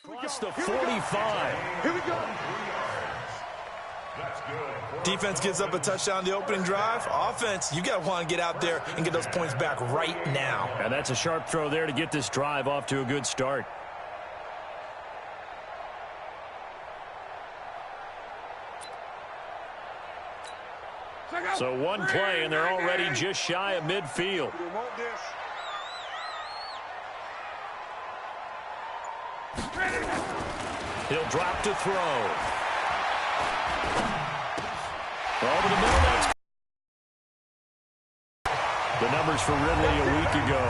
Across the 45. Here we go. Defense gives up a touchdown the opening drive. Offense, you got to want to get out there and get those points back right now. And that's a sharp throw there to get this drive off to a good start. So one play, and they're already just shy of midfield. He'll drop to throw. Over the middle, that's the numbers for Ridley a week ago.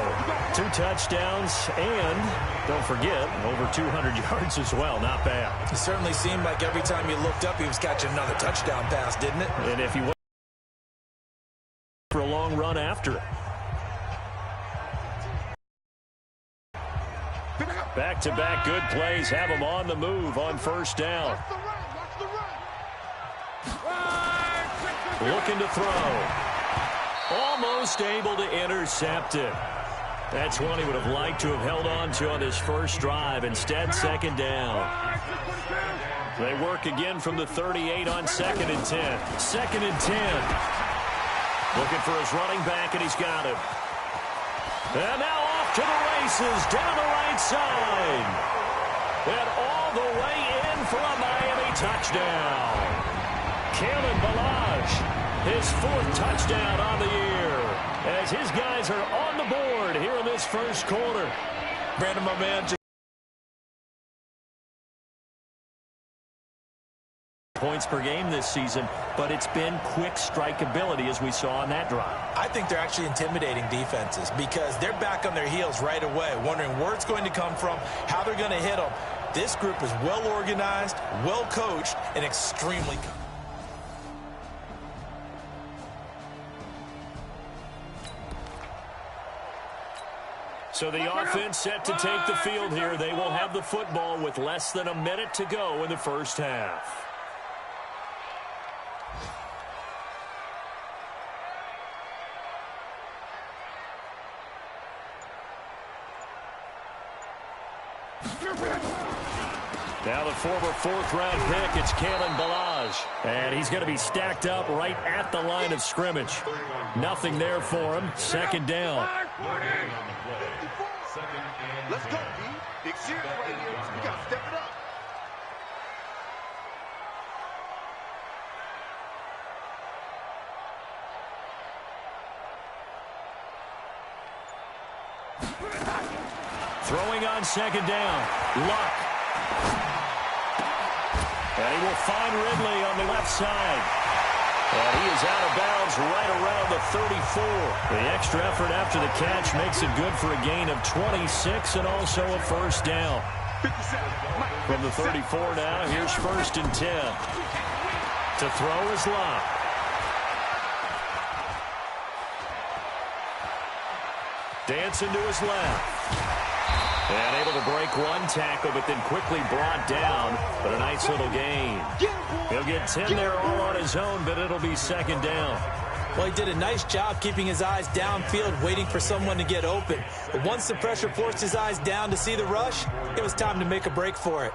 2 touchdowns, and don't forget, over 200 yards as well. Not bad. It certainly seemed like every time you looked up, he was catching another touchdown pass, didn't it? And if he was for a long run after it. Back-to-back good plays have him on the move on first down. Looking to throw. Almost able to intercept it. That's one he would have liked to have held on to on his first drive. Instead, second down. They work again from the 38 on 2nd and 10. 2nd and 10. Looking for his running back, and he's got him. And now off to the races down the right side. And all the way in for a Miami touchdown. Kalen Ballage, his 4th touchdown on the year, as his guys are on the board here in this first quarter. Brandon, my man, points per game this season, but it's been quick strike ability as we saw on that drive. I think they're actually intimidating defenses because they're back on their heels right away, wondering where it's going to come from, how they're going to hit them. This group is well organized, well coached, and extremely confident. So the offense set to take the field here. They will have the football with less than a minute to go in the first half. Now the former 4th-round pick, it's Kalen Ballage. And he's going to be stacked up right at the line of scrimmage. Nothing there for him. Second down. Let's go, B. Big series right here. We got to step it up. Throwing on second down. Luck. And he will find Ridley on the left side. And he is out of bounds right around the 34. The extra effort after the catch makes it good for a gain of 26 and also a first down. From the 34 now, here's 1st and 10. To throw is Luck. Dancing to his left. And able to break one tackle, but then quickly brought down. But a nice little gain. He'll get 10 there all on his own, but it'll be second down. Well, he did a nice job keeping his eyes downfield, waiting for someone to get open. But once the pressure forced his eyes down to see the rush, it was time to make a break for it.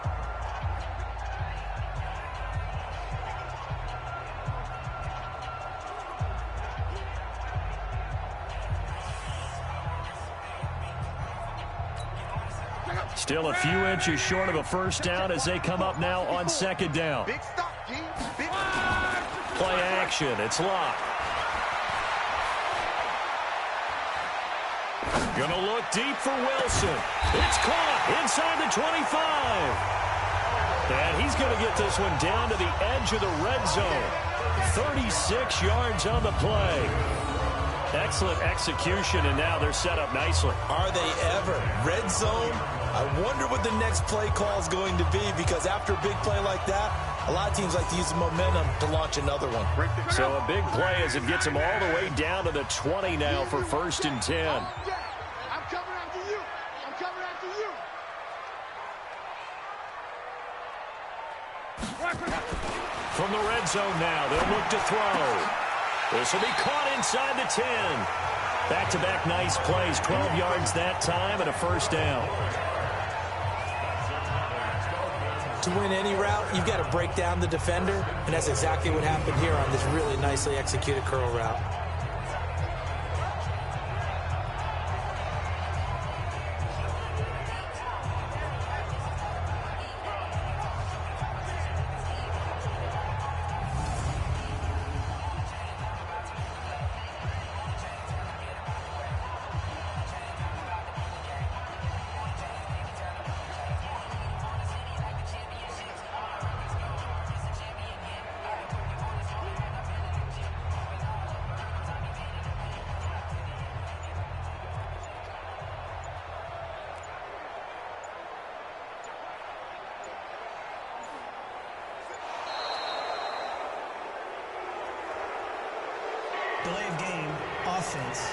Still a few inches short of a first down as they come up now on second down. Big stop, G. Big Play action. It's Luck. Gonna look deep for Wilson. It's caught inside the 25. And he's going to get this one down to the edge of the red zone. 36 yards on the play. Excellent execution, and now they're set up nicely. Are they ever? Red zone? I wonder what the next play call is going to be, because after a big play like that, a lot of teams like to use the momentum to launch another one. So a big play as it gets them all the way down to the 20 now for 1st and 10. I'm coming after you. I'm coming after you. From the red zone now, they'll look to throw. This will be caught inside the 10. Back-to-back nice plays, 12 yards that time and a first down. To win any route, you've got to break down the defender, and that's exactly what happened here on this really nicely executed curl route. Delay of game, offense.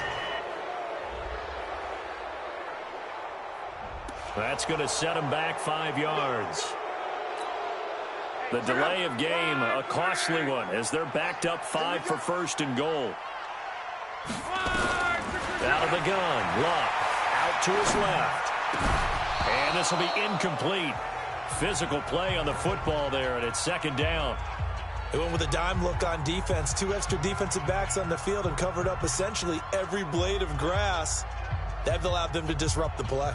That's going to set him back 5 yards. The delay of game, a costly one, as they're backed up 5 for first and goal. Out of the gun, Luck, out to his left. And this will be incomplete. Physical play on the football there, and it's second down. They went with a dime look on defense. 2 extra defensive backs on the field and covered up essentially every blade of grass. That allowed them to disrupt the play.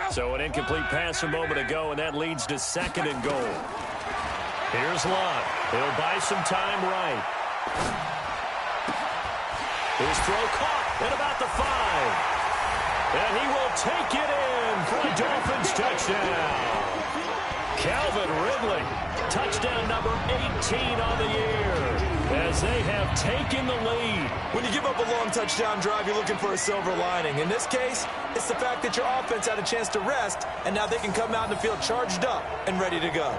So an incomplete pass a moment ago, and that leads to second and goal. Here's Luck. He'll buy some time right. His throw caught at about the 5. And he will take it in for a Dolphins touchdown. Calvin Ridley, touchdown number 18 on the year, as they have taken the lead. When you give up a long touchdown drive, you're looking for a silver lining. In this case, it's the fact that your offense had a chance to rest, and now they can come out in the field charged up and ready to go.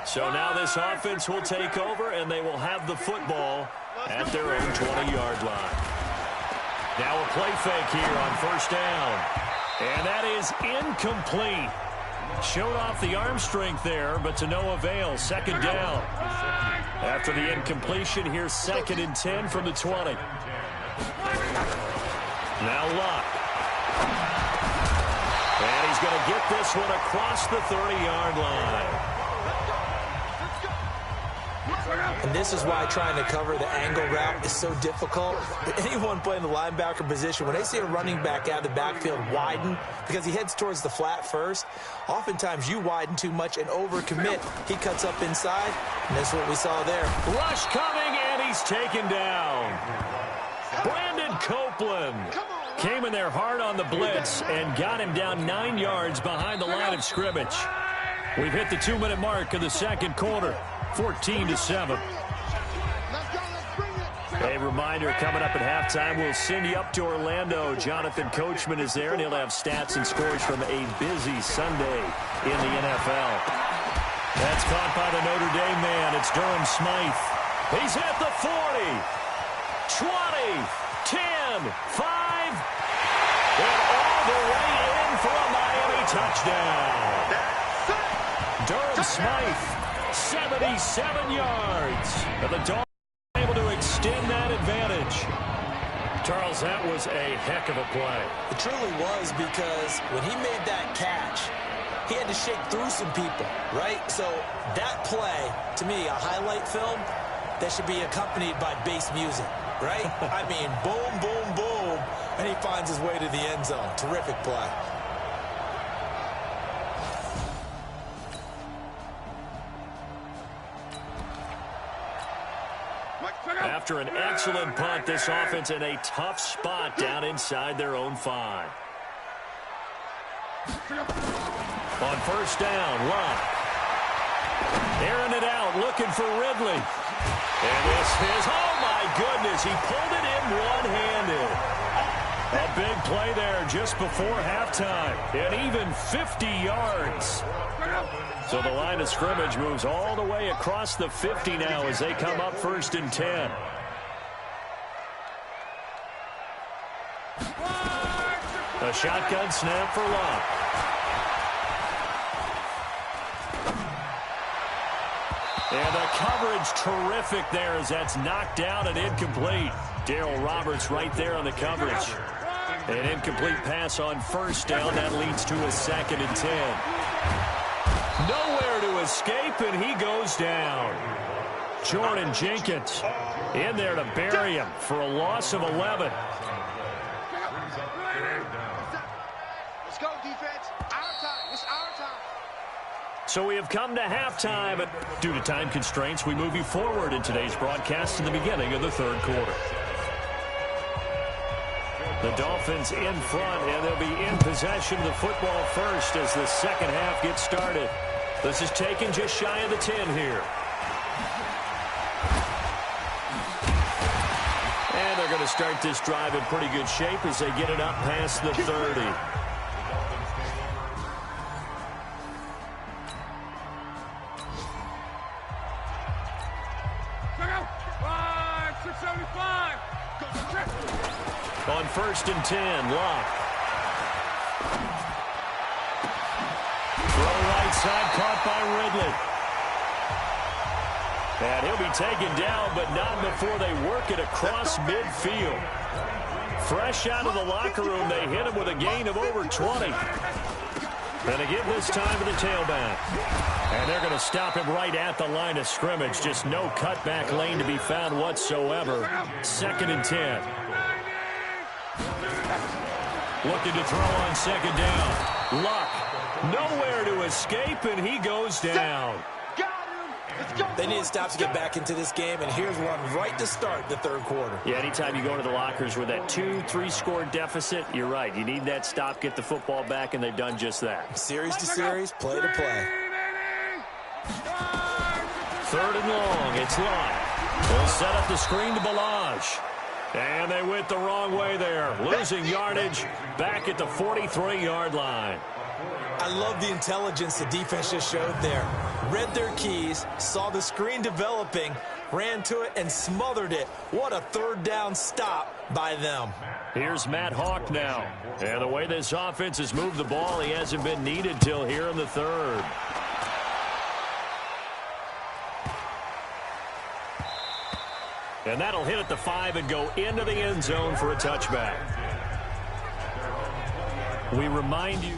So now this offense will take over, and they will have the football at their own 20-yard line. Now a play fake here on first down. And that is incomplete. Showed off the arm strength there, but to no avail. Second down. After the incompletion, here's second and 10 from the 20. Now Luck. And he's going to get this one across the 30-yard line. And this is why trying to cover the angle route is so difficult. Anyone playing the linebacker position, when they see a running back out of the backfield widen because he heads towards the flat first, oftentimes you widen too much and overcommit. He cuts up inside, and that's what we saw there. Rush coming, and he's taken down. Brandon Copeland came in there hard on the blitz and got him down 9 yards behind the line of scrimmage. We've hit the 2-minute mark of the second quarter. 14-7. A reminder, coming up at halftime, we'll send you up to Orlando. Jonathan Coachman is there, and he'll have stats and scores from a busy Sunday in the NFL. That's caught by the Notre Dame man. It's Durham Smythe. He's at the 40, 20, 10, 5, and all the way in for a Miami touchdown. Durham Smythe. 77 yards. And the Dolphins are able to extend that advantage. Charles, that was a heck of a play. It truly was, because when he made that catch, he had to shake through some people, right? So that play, to me, a highlight film that should be accompanied by bass music, right? I mean, boom, boom, boom, and he finds his way to the end zone. Terrific play. After an excellent punt, this offense in a tough spot down inside their own 5. On first down, Luck. Airing it out, looking for Ridley. And this is, oh my goodness, he pulled it in one-handed. A big play there just before halftime. And even 50 yards. So the line of scrimmage moves all the way across the 50 now as they come up 1st and 10. A shotgun snap for Locke. And the coverage terrific there as that's knocked down and incomplete. Darryl Roberts right there on the coverage. An incomplete pass on 1st down. That leads to a 2nd and 10. Nowhere to escape, and he goes down. Jordan Jenkins in there to bury him for a loss of 11. Let's go, defense. Our time. It's our time. So we have come to halftime, and due to time constraints, we move you forward in today's broadcast to the beginning of the 3rd quarter. The Dolphins in front, and they'll be in possession of the football first as the second half gets started. This is taken just shy of the 10 here. And they're going to start this drive in pretty good shape as they get it up past the 30. On 1st and 10, Locke. Throw right side, caught by Ridley. And he'll be taken down, but not before they work it across midfield. Fresh out of the locker room, they hit him with a gain of over 20. And again this time to the tailback. And they're going to him stop him right at the line of scrimmage. Just no cutback lane to be found whatsoever. 2nd and 10. Looking to throw on 2nd down. Luck. Nowhere to escape, and he goes down. They need to stop to get back into this game, and here's one right to start the 3rd quarter. Yeah, anytime you go into the lockers with that 2-3 score deficit, you're right. You need that stop, get the football back, and they've done just that. Series to series, play to play. 3rd and long. It's Locke. They'll set up the screen to Balaj. And they went the wrong way there. Losing yardage back at the 43-yard line. I love the intelligence the defense just showed there. Read their keys, saw the screen developing, ran to it, and smothered it. What a 3rd down stop by them. Here's Matt Hawk now. And the way this offense has moved the ball, he hasn't been needed till here in the 3rd. And that'll hit at the 5 and go into the end zone for a touchback. We remind you.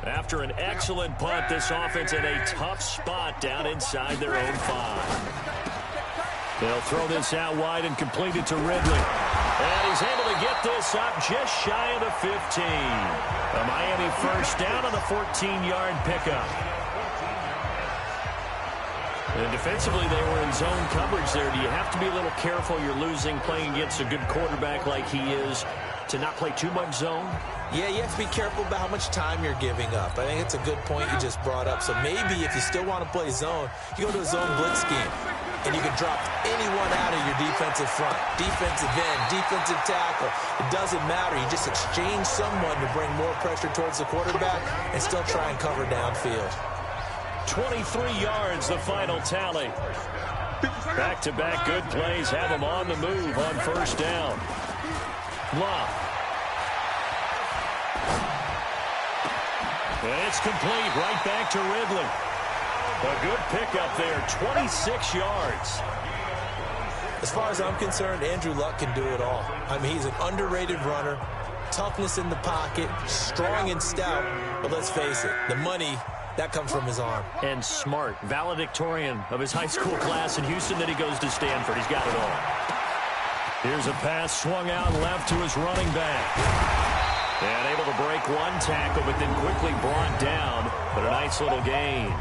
After an excellent punt, this offense in a tough spot down inside their own 5. They'll throw this out wide and complete it to Ridley. And he's able to get this up just shy of the 15. A Miami 1st down on the 14-yard pickup. And defensively, they were in zone coverage there. Do you have to be a little careful? You're losing, playing against a good quarterback like he is, to not play too much zone? Yeah, you have to be careful about how much time you're giving up. I think it's a good point you just brought up. So maybe if you still want to play zone, you go to a zone blitz scheme, and you can drop anyone out of your defensive front, defensive end, defensive tackle. It doesn't matter. You just exchange someone to bring more pressure towards the quarterback and still try and cover downfield. 23 yards, the final tally. Back-to-back good plays have them on the move on 1st down. Locke. And it's complete right back to Ridley. A good pickup there, 26 yards. As far as I'm concerned, Andrew Luck can do it all. I mean, he's an underrated runner, toughness in the pocket, strong and stout. But let's face it, the money, that comes from his arm. And smart, valedictorian of his high school class in Houston. Then he goes to Stanford. He's got it all. Here's a pass swung out left to his running back. And able to break one tackle, but then quickly brought down. But a nice little gain.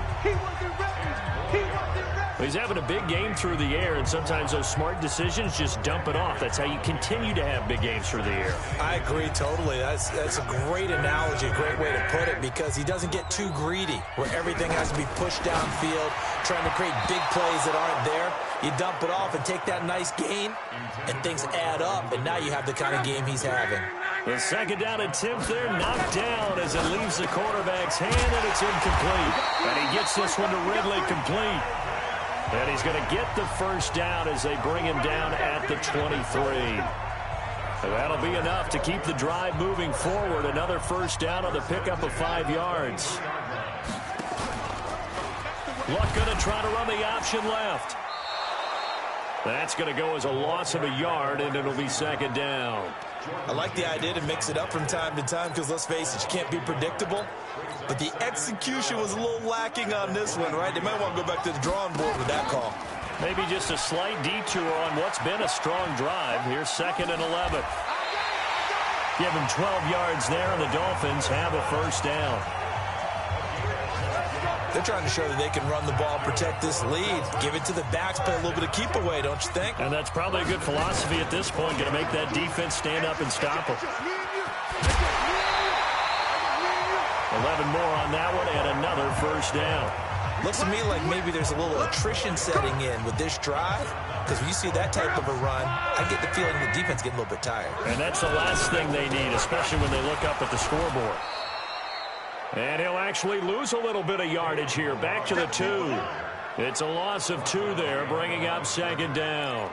He's having a big game through the air, and sometimes those smart decisions just dump it off. That's how you continue to have big games through the air. I agree totally. That's a great analogy, a great way to put it, because he doesn't get too greedy where everything has to be pushed downfield, trying to create big plays that aren't there. You dump it off and take that nice gain, and things add up, and now you have the kind of game he's having. The second down attempt there knocked down as it leaves the quarterback's hand, and it's incomplete. And he gets this one to Ridley complete. And he's going to get the first down as they bring him down at the 23. And that'll be enough to keep the drive moving forward. Another first down on the pickup of 5 yards. Luck going to try to run the option left. That's going to go as a loss of a yard, and it'll be second down. I like the idea to mix it up from time to time because, let's face it, you can't be predictable. But the execution was a little lacking on this one, right? They might want to go back to the drawing board with that call. Maybe just a slight detour on what's been a strong drive. Here's 2nd and 11. Give him 12 yards there, and the Dolphins have a first down. They're trying to show that they can run the ball, protect this lead, give it to the backs, play a little bit of keep away, don't you think? And that's probably a good philosophy at this point, going to make that defense stand up and stop them. 11 more on that one, and another first down. Looks to me like maybe there's a little attrition setting in with this drive, because when you see that type of a run, I get the feeling the defense getting a little bit tired. And that's the last thing they need, especially when they look up at the scoreboard. And he'll actually lose a little bit of yardage here. Back to the 2. It's a loss of 2 there, bringing up second down.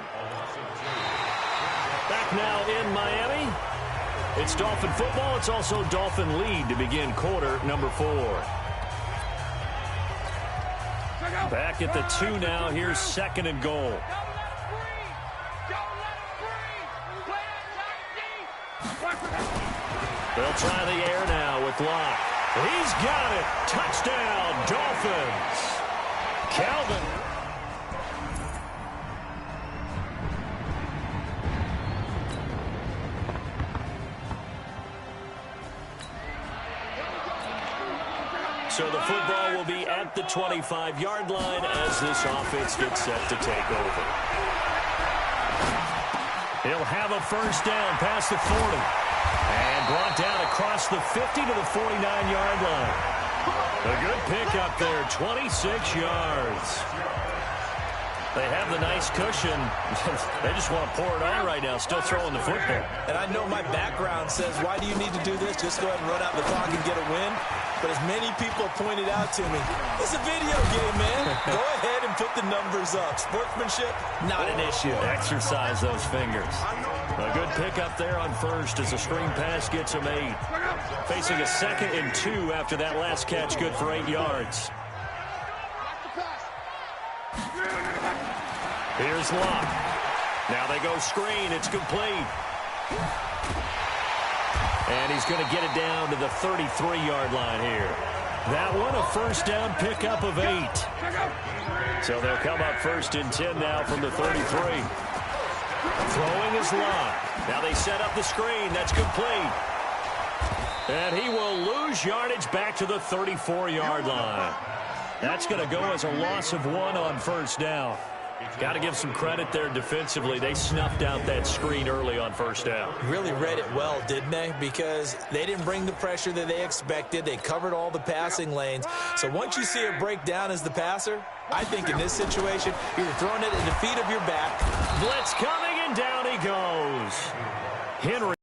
Back now in Miami. It's Dolphin football. It's also Dolphin lead to begin quarter number 4. Back at the 2 now. Here's 2nd and goal. They'll try the air now with Locke. He's got it. Touchdown, Dolphins. Calvin. So the football will be at the 25-yard line as this offense gets set to take over. He'll have a first down past the 40. And brought down across the 50 to the 49-yard line. A good pickup there, 26 yards. They have the nice cushion. They just want to pour it on right now, still throwing the football. And I know my background says, why do you need to do this? Just go ahead and run out the clock and get a win. But as many people pointed out to me, it's a video game, man. Go ahead and put the numbers up. Sportsmanship, not an issue. Exercise those fingers. A good pickup there on first as a screen pass gets him 8. Facing a 2nd and 2 after that last catch, good for 8 yards. Here's Locke. Now they go screen. It's complete. And he's going to get it down to the 33-yard line here. That one, a first down pickup of 8. So they'll come up 1st and 10 now from the 33. Throwing is Locke. Now they set up the screen. That's complete. And he will lose yardage back to the 34-yard line. That's going to go as a loss of 1 on first down. Got to give some credit there defensively. They snuffed out that screen early on first down. Really read it well, didn't they? Because they didn't bring the pressure that they expected. They covered all the passing lanes. So once you see it break down as the passer, I think in this situation, you're throwing it at the feet of your back. Blitz coming, and down he goes. Henry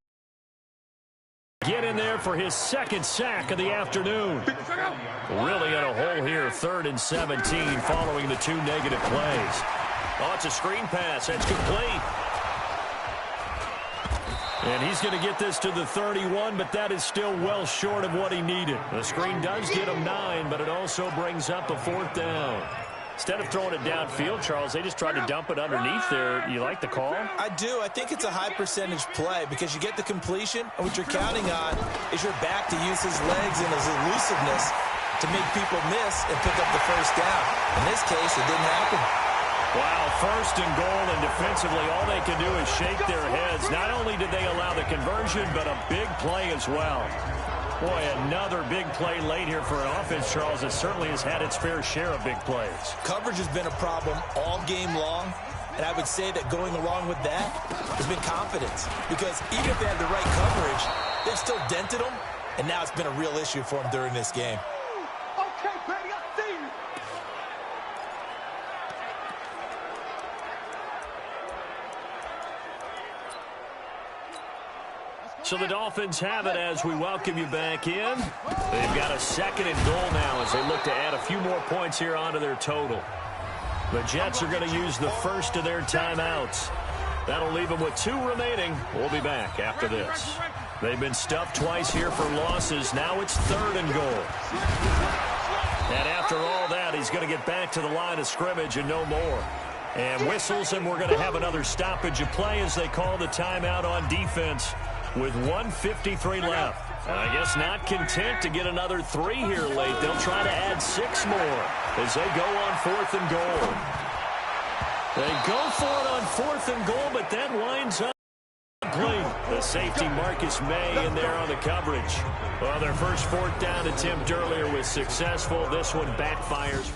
get in there for his 2nd sack of the afternoon. Really in a hole here, 3rd and 17 following the 2 negative plays. Oh, it's a screen pass. That's complete. And he's going to get this to the 31, but that is still well short of what he needed. The screen does get him 9, but it also brings up a 4th down. Instead of throwing it downfield, Charles, they just tried to dump it underneath there. You like the call? I do. I think it's a high percentage play because you get the completion, and what you're counting on is your back to use his legs and his elusiveness to make people miss and pick up the first down. In this case, it didn't happen. Wow, 1st and goal, and defensively, all they can do is shake their heads. Not only did they allow the conversion, but a big play as well. Boy, another big play late here for an offense, Charles, that certainly has had its fair share of big plays. Coverage has been a problem all game long, and I would say that going along with that has been confidence. Because even if they had the right coverage, they've still dented them, and now it's been a real issue for them during this game. Okay, baby, I see you. So the Dolphins have it as we welcome you back in. They've got a 2nd and goal now as they look to add a few more points here onto their total. The Jets are going to use the first of their timeouts. That'll leave them with 2 remaining. We'll be back after this. They've been stuffed twice here for losses. Now it's 3rd and goal. And after all that, he's going to get back to the line of scrimmage and no more. And whistles, and we're going to have another stoppage of play as they call the timeout on defense with 1:53 left. I guess not content to get another 3 here late. They'll try to add 6 more as they go on 4th and goal. They go for it on 4th and goal, but that winds up clean. The safety Marcus May in there on the coverage. Well, their first 4th down attempt earlier was successful. This one backfires.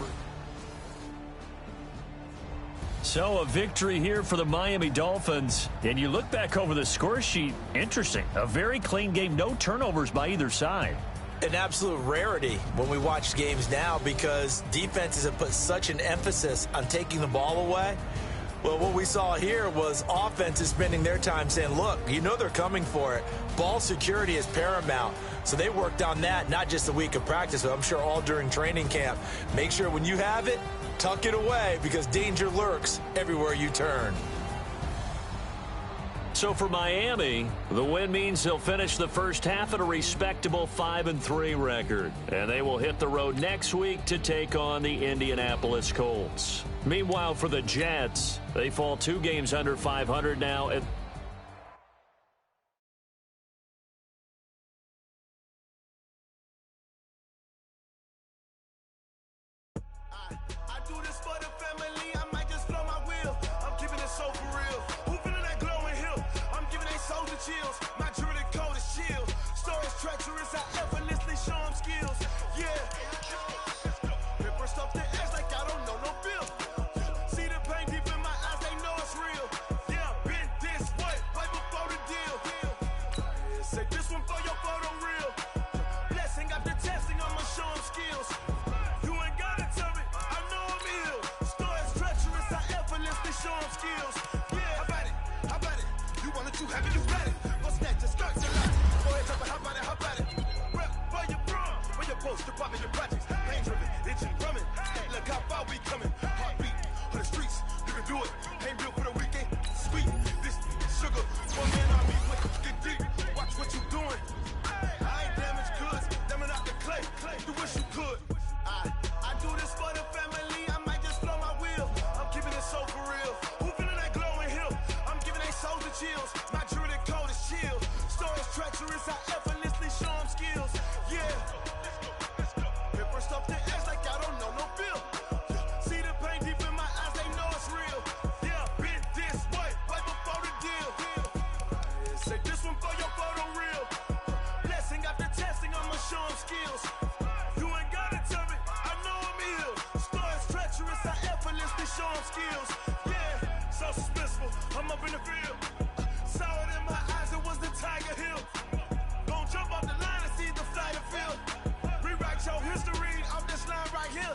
So a victory here for the Miami Dolphins. And you look back over the score sheet, interesting. A very clean game, no turnovers by either side. An absolute rarity when we watch games now because defenses have put such an emphasis on taking the ball away. Well, what we saw here was offenses spending their time saying, look, you know they're coming for it. Ball security is paramount. So they worked on that, not just a week of practice, but I'm sure all during training camp. Make sure when you have it, tuck it away because danger lurks everywhere you turn. So for Miami, the win means they'll finish the first half at a respectable 5-3 record. And they will hit the road next week to take on the Indianapolis Colts. Meanwhile, for the Jets, they fall 2 games under 500 now. Chills, my jewelry coat is chill. Stories treacherous, I effortlessly show them skills. Yeah, paper stuff that acts like I don't know no bill. See the pain deep in my eyes, they know it's real. Yeah, been this way, right before the deal. Say this one for your photo real. Blessing after testing, I'ma show them skills. You ain't gotta tell me, I know I'm ill. Stories treacherous, I effortlessly show them skills. Yeah, how about it? You want it, you have it, you got it. Go snatch your skirts and lights. Go ahead, jump it, how about it? Rep for your bra, for your poster, popping your projects. Pain driven, itching, drumming. Look how far we coming. Heartbeat on the streets, you can do it. Ain't built for the weekend. Sweet, this sugar. One man on me, get deep. Watch what you doing. I ain't damaged goods, damn it out the clay. You wish you could. I do this for the family. I might just blow my wheel. I'm keeping it so for real. Who feeling that glowing hill? I'm giving they souls the chills. My jewelry coat is chill. Stories treacherous, I effortlessly show them skills. Yeah. Paper stuff that acts like I don't know no bill. See the pain deep in my eyes, they know it's real. Yeah, been this way, right before the deal. Say this one for your photo real. Blessing after testing, I'ma show them skills. You ain't gotta tell me, I know I'm ill. Stories treacherous, I effortlessly show them skills. Yeah, so suspenseful, I'm up in the field. Saw it in my eyes, it was the Tiger Hill. Gon' jump off the line and see the flight of field. Rewrite your history off this line right here.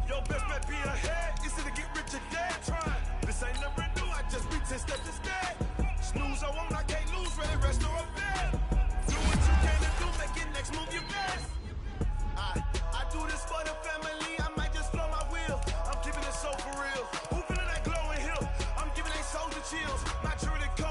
Your best bet be ahead, it's to get rich or dead trying. This ain't never new, I just be 10 steps instead. Snooze, I won't, I can't lose, ready, rest or I'm dead. Do what you can to do, make it next move your best. I do this for the family, I might just blow my wheel. I'm keeping it so for real. Who feeling that glowing hill? I'm giving they souls the chills. My jewelry coat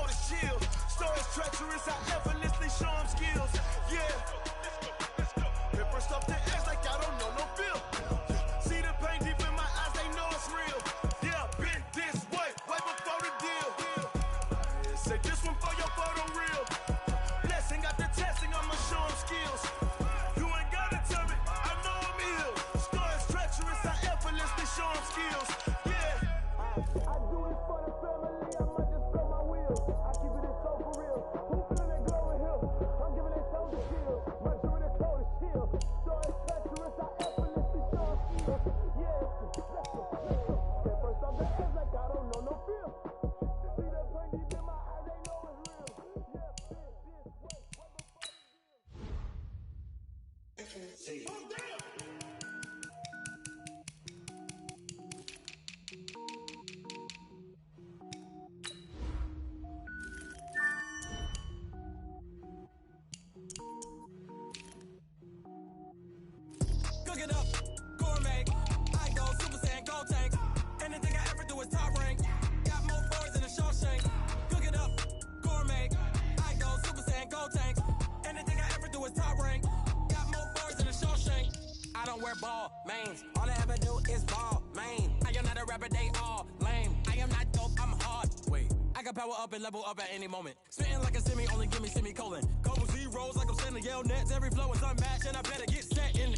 is top rank. Got more bars than a Shawshank. I don't wear ball mains. All I ever do is ball main. I am not a rapper, they all lame. I am not dope, I'm hard. Wait, I can power up and level up at any moment. Spitting like a semi, only give me semicolon. Couple zeros like I'm sending yell nets. Every flow is unmatched, and I better get set in.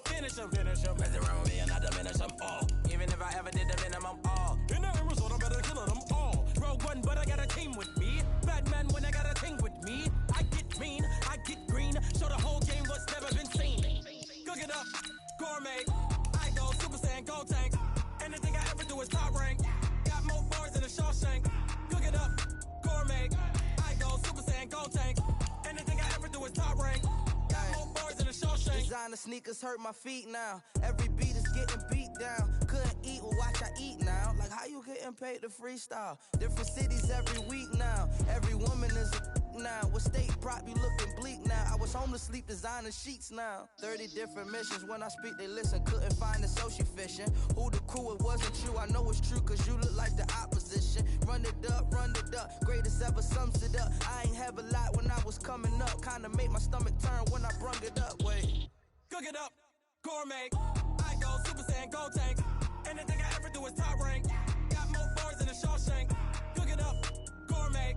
Finish them. Mess around with me and I diminish them all. Even if I ever did the minimum all. In the end result, I'm better killing them all. Rogue one, but I got a team with me. Batman when I got a team with me. I get mean, I get green. Show the whole game what's never been seen. Cook it up, gourmet. I go Super Saiyan, gold tanks. Anything I ever do is top rank. Got more bars than a Shawshank. Cook it up, gourmet. I go Super Saiyan, gold tanks. Anything I ever do is top rank. Got more bars than a Shawshank. Designer sneakers hurt my feet now. Every beat is getting beat down. Couldn't eat, well watch I eat now. Like how you getting paid to freestyle? Different cities every week now. Every woman is a now. With state prop, you looking bleak now. I was home to sleep designing sheets now. 30 different missions. When I speak, they listen. Couldn't find it, so she fishing. Who the crew, it wasn't true. I know it's true, cause you look like the opposition. Run it up. Greatest ever sums it up. I ain't have a lot when I was coming up. Kinda made my stomach turn when I brung it up. Wait. Cook it up, gourmet. I go Super Saiyan, gold tanks. Anything I ever do is top rank. Got more bars than a Shawshank. Cook it up, gourmet.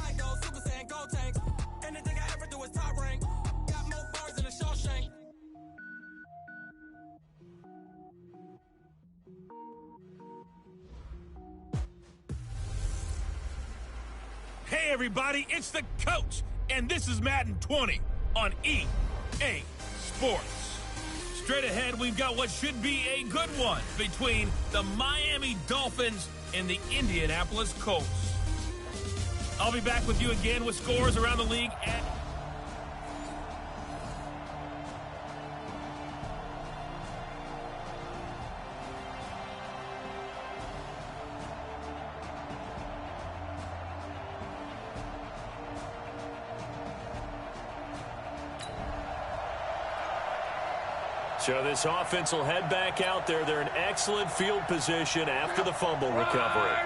I go Super Saiyan, gold tanks. Anything I ever do is top rank. Got more bars than a Shawshank. Hey everybody, it's the coach, and this is Madden 20 on EA Sports. Straight ahead, we've got what should be a good one between the Miami Dolphins and the Indianapolis Colts. I'll be back with you again with scores around the league and so this offense will head back out there. They're in excellent field position after the fumble recovery.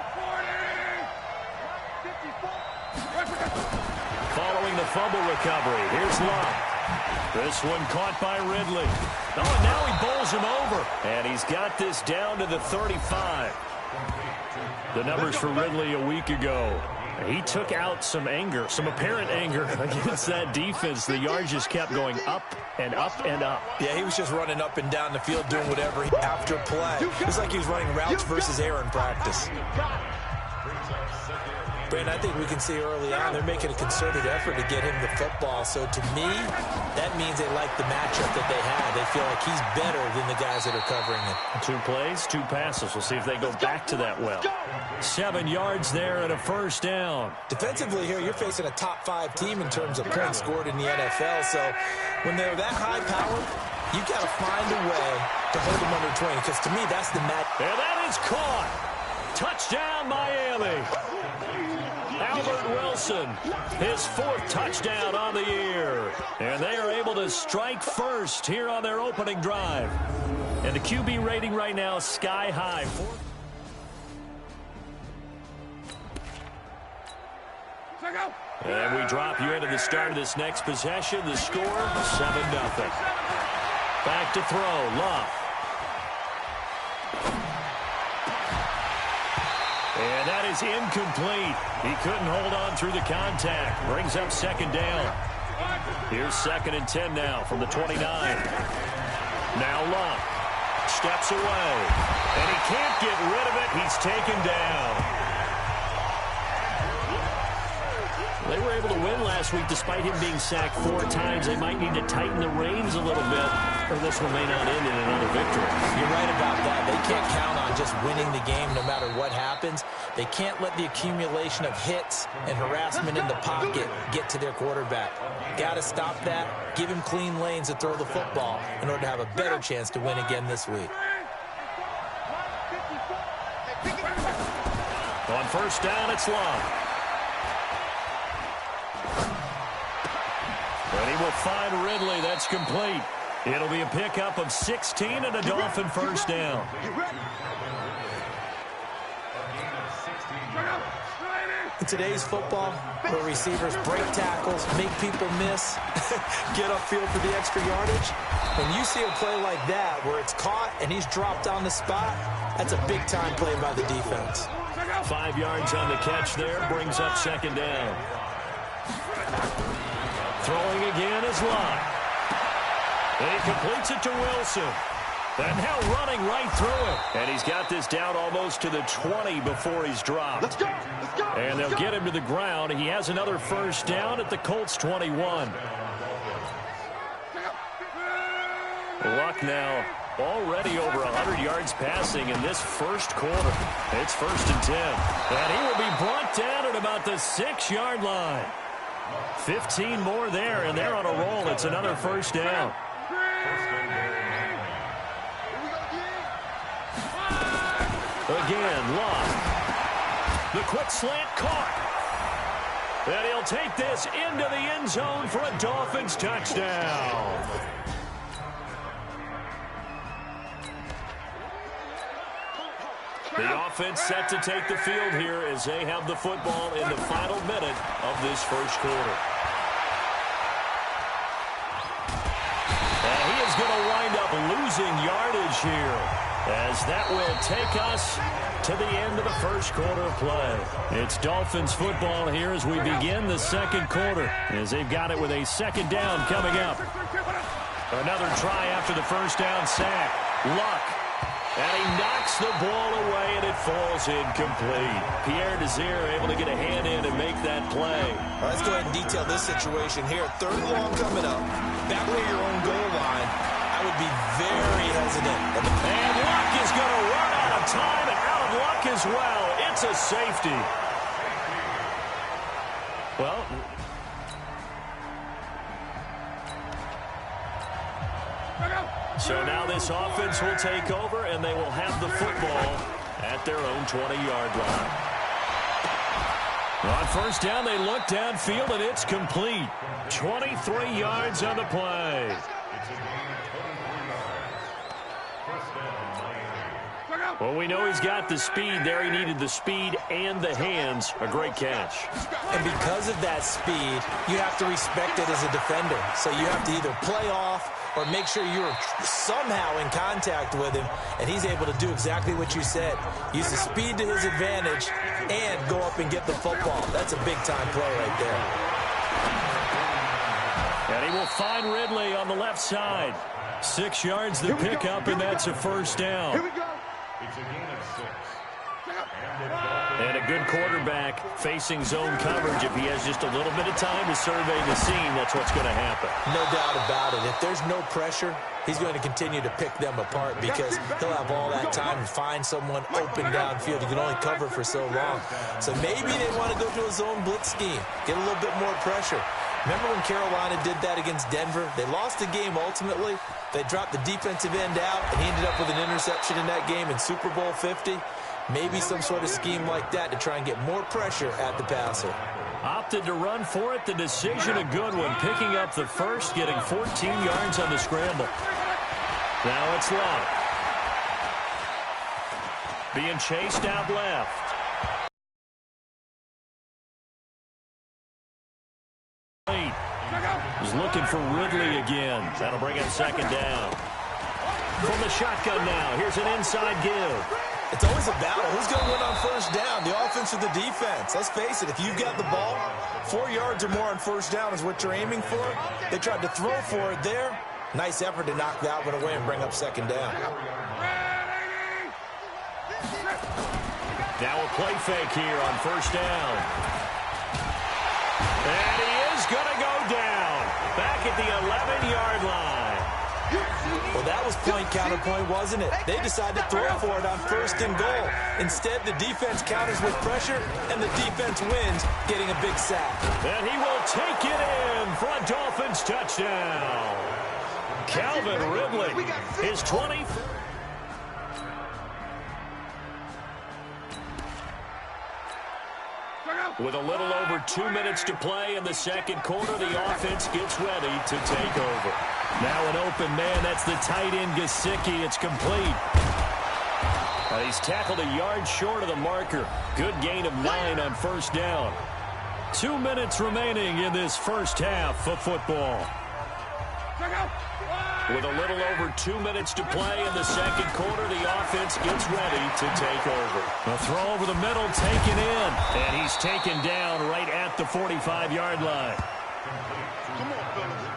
Following the fumble recovery, here's Love. This one caught by Ridley. Oh, and now he bowls him over. And he's got this down to the 35. The numbers for Ridley a week ago. He took out some anger, some apparent anger against that defense. The yards just kept going up and up and up. Yeah, he was just running up and down the field doing whatever after play. It was like he was running routes versus air in practice. Brandon, I think we can see early on they're making a concerted effort to get him the football. So to me, that means they like the matchup that they have. They feel like he's better than the guys that are covering him. 2 plays, 2 passes. We'll see if they go back to that well. 7 yards there and a first down. Defensively here, you're facing a top 5 team in terms of points scored in the NFL. So when they're that high powered, you've got to find a way to hold them under 20. Because to me, that's the match. And that is caught. Touchdown, Miami. Albert Wilson, his 4th touchdown on the year. And they are able to strike first here on their opening drive. And the QB rating right now is sky high. And we drop you into the start of this next possession. The score, 7-0. Back to throw, Love. And that is incomplete. He couldn't hold on through the contact. Brings up 2nd down. Here's 2nd and 10 now from the 29. Now Love steps away. And he can't get rid of it. He's taken down. They were able to win last week despite him being sacked 4 times. They might need to tighten the reins a little bit, or this one may not end in another victory. You're right about that. They can't count on just winning the game no matter what happens. They can't let the accumulation of hits and harassment in the pocket get to their quarterback. Got to stop that. Give him clean lanes to throw the football in order to have a better chance to win again this week. On first down, it's Love. And he will find Ridley. That's complete. It'll be a pickup of 16 and a Dolphin first down. In today's football, where receivers break tackles, make people miss, get upfield for the extra yardage, when you see a play like that where it's caught and he's dropped on the spot, that's a big-time play by the defense. 5 yards on the catch there, brings up second down. Throwing again is Locke. He completes it to Wilson. And now running right through it. And he's got this down almost to the 20 before he's dropped. Let's go. Let's go. And they'll get him to the ground. He has another first down at the Colts 21. Luck now already over 100 yards passing in this first quarter. It's 1st and 10. And he will be brought down at about the 6-yard line. 15 more there, and they're on a roll. It's another first down. Again, Locke. The quick slant caught. And he'll take this into the end zone for a Dolphins touchdown. The offense set to take the field here as they have the football in the final minute of this first quarter. And he is going to wind up losing yardage here, as that will take us to the end of the first quarter of play. It's Dolphins football here as we begin the second quarter, as they've got it with a second down coming up. Another try after the first down sack. Luck. And he knocks the ball away, and it falls incomplete. Pierre Desir able to get a hand in and make that play. All right, let's go ahead and detail this situation here. 3rd and long coming up. Back near your own goal line. I would be very hesitant. And Luck is going to run out of time, and out of luck as well. It's a safety. Well, so now this offense will take over, and they will have the football at their own 20-yard line. On first down, they look downfield, and it's complete. 23 yards on the play. Well, we know he's got the speed there. He needed the speed and the hands. A great catch. And because of that speed, you have to respect it as a defender. So you have to either play off or make sure you're somehow in contact with him, and he's able to do exactly what you said. Use the speed to his advantage and go up and get the football. That's a big-time play right there. And he will find Ridley on the left side. 6 yards to pick up, and that's a first down. Here we go. And a good quarterback facing zone coverage. If he has just a little bit of time to survey the scene, that's what's going to happen. No doubt about it. If there's no pressure, he's going to continue to pick them apart because he'll have all that time to find someone open downfield. He can only cover for so long. So maybe they want to go to a zone blitz scheme, get a little bit more pressure. Remember when Carolina did that against Denver? They lost the game ultimately. They dropped the defensive end out, and he ended up with an interception in that game in Super Bowl 50. Maybe some sort of scheme like that to try and get more pressure at the passer. Opted to run for it. The decision a good one. Picking up the first, getting 14 yards on the scramble. Now it's Locke. Being chased out left. He's looking for Ridley again. That'll bring up second down. From the shotgun now. Here's an inside give. It's always a battle. Who's going to win on first down, the offense or the defense? Let's face it, if you've got the ball, 4 yards or more on first down is what you're aiming for. They tried to throw for it there. Nice effort to knock that one away and bring up second down. Now a play fake here on first down. And he is going to go down. Back at the 11-yard line. Well, that was point-counterpoint, wasn't it? They decided to throw for it on first and goal. Instead, the defense counters with pressure, and the defense wins, getting a big sack. And he will take it in for a Dolphins touchdown. Calvin Ridley, his 20th. With a little over 2 minutes to play in the second quarter, the offense gets ready to take over. Now an open man, that's the tight end Gesicki. It's complete. He's tackled a yard short of the marker. Good gain of 9 on first down. 2 minutes remaining in this first half of football. With a little over 2 minutes to play in the second quarter, the offense gets ready to take over. A throw over the middle taken in, and he's taken down right at the 45-yard line. Come on, fellas.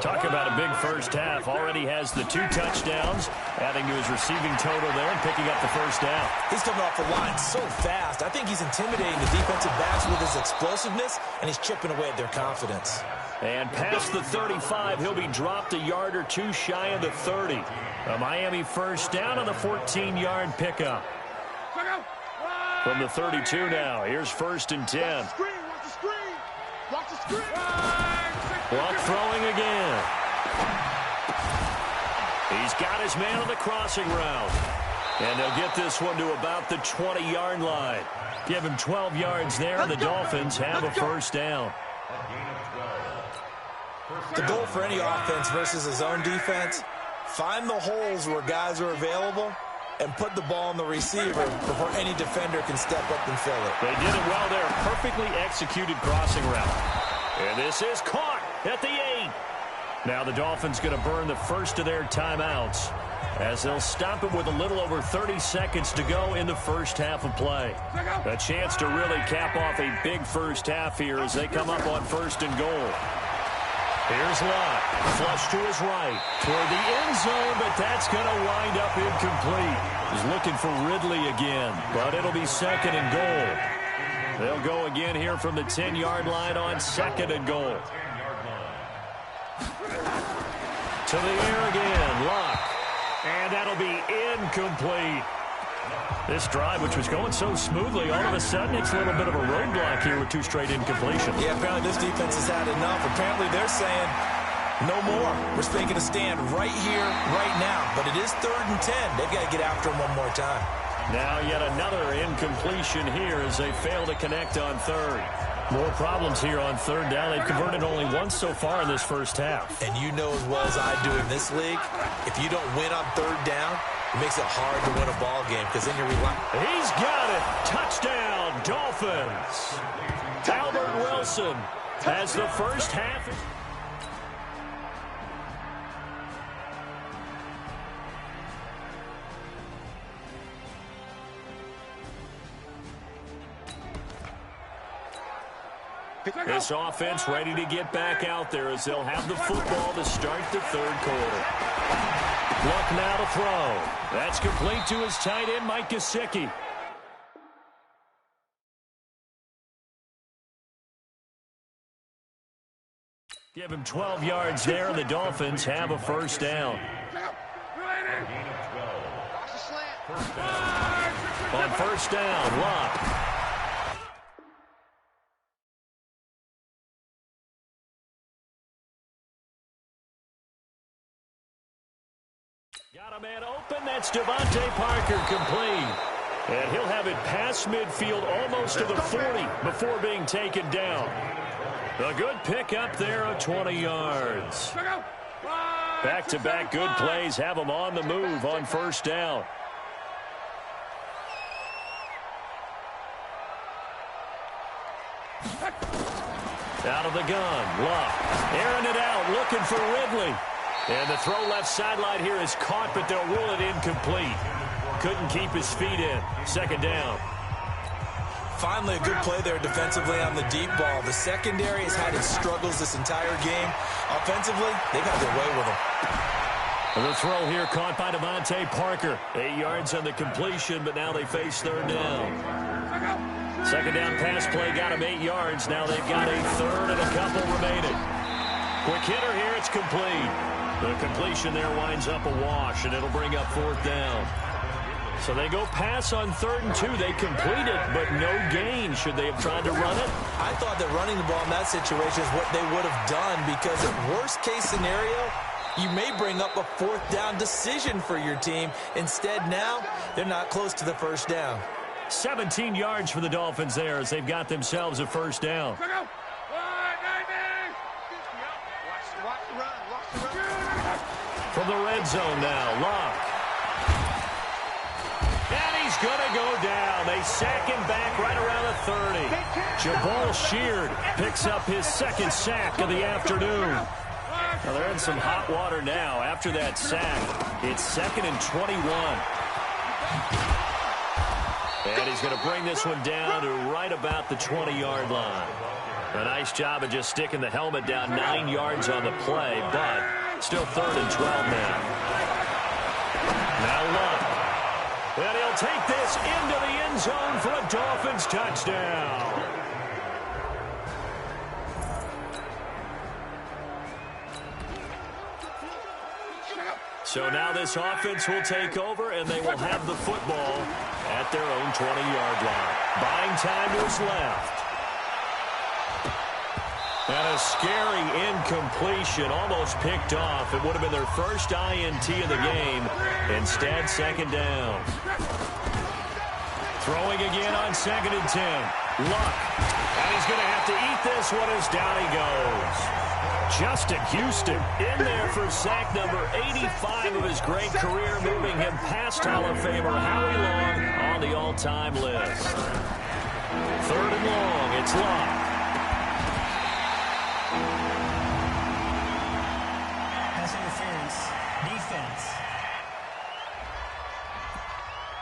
Talk about a big first half. Already has the 2 touchdowns, adding to his receiving total there and picking up the first down. He's coming off the line so fast. I think he's intimidating the defensive backs with his explosiveness, and he's chipping away at their confidence. And past the 35, he'll be dropped a yard or 2 shy of the 30. A Miami first down on the 14-yard pickup. From the 32 now, here's 1st and 10. Watch the screen, watch the screen. Watch the screen. Clock throwing again. He's got his man on the crossing route. And they'll get this one to about the 20-yard line. Give him 12 yards there, and the Dolphins have a first down. The goal for any offense versus his own defense, find the holes where guys are available and put the ball on the receiver before any defender can step up and fill it. They did it well there. Perfectly executed crossing route. And this is caught at the 8. Now the Dolphins going to burn the first of their timeouts as they'll stop it with a little over 30 seconds to go in the first half of play. A chance to really cap off a big first half here as they come up on 1st and goal. Here's Lott, flush to his right, toward the end zone, but that's going to wind up incomplete. He's looking for Ridley again, but it'll be 2nd and goal. They'll go again here from the 10-yard line on 2nd and goal. To the air again, Lott, and that'll be incomplete. This drive, which was going so smoothly, all of a sudden it's a little bit of a roadblock here with 2 straight incompletions. Yeah, apparently this defense has had enough. Apparently they're saying, no more. We're making a stand right here, right now. But it is 3rd and 10. They've got to get after him one more time. Now yet another incompletion here as they fail to connect on 3rd. More problems here on 3rd down. They've converted only once so far in this first half. And you know as well as I do in this league, if you don't win on 3rd down, it makes it hard to win a ball game because then you're relying. He's got it. Touchdown, Dolphins. Albert Wilson has the first half. This offense ready to get back out there as they'll have the football to start the 3rd quarter. Luck now to throw. That's complete to his tight end, Mike Gesicki. Give him 12 yards there, and the Dolphins have a first down. On first down, Lott. Got a man open. That's Devontae Parker complete. And he'll have it past midfield almost to the 40 before being taken down. A good pick up there of 20 yards. Back-to-back good plays have them on the move on first down. Out of the gun, Lott airing it out, looking for Ridley. And the throw left sideline here is caught, but they'll rule it incomplete. Couldn't keep his feet in. 2nd down. Finally, a good play there defensively on the deep ball. The secondary has had its struggles this entire game. Offensively, they've had their way with them. The throw here caught by Devontae Parker. 8 yards on the completion, but now they face 3rd down. 2nd down pass play got them 8 yards. Now they've got a 3rd and a couple remaining. Quick hitter here, it's complete. The completion there winds up a wash, and it'll bring up 4th down. So they go pass on 3rd and 2. They complete it, but no gain. Should they have tried to run it? I thought that running the ball in that situation is what they would have done because at worst-case scenario, you may bring up a 4th down decision for your team. Instead, now, they're not close to the first down. 17 yards for the Dolphins there as they've got themselves a first down. From the red zone now, Luck. And he's going to go down. They sack him back right around the 30. Jabal Sheard picks up his second sack of the afternoon. Now they're in some hot water now after that sack. It's 2nd and 21. And he's going to bring this one down to right about the 20-yard line. A nice job of just sticking the helmet down 9 yards on the play, but still 3rd and 12 now. Now Luck. And he'll take this into the end zone for a Dolphins touchdown. So now this offense will take over, and they will have the football at their own 20-yard line. Buying time is left. And a scary incompletion, almost picked off. It would have been their first INT of the game. Instead, 2nd down. Throwing again on 2nd and 10. Luck. And he's going to have to eat this one as down he goes. Justin Houston in there for sack number 85 of his great career, moving him past Hall of Famer Howie Long on the all-time list. 3rd and long, it's Luck. Pass interference. Defense.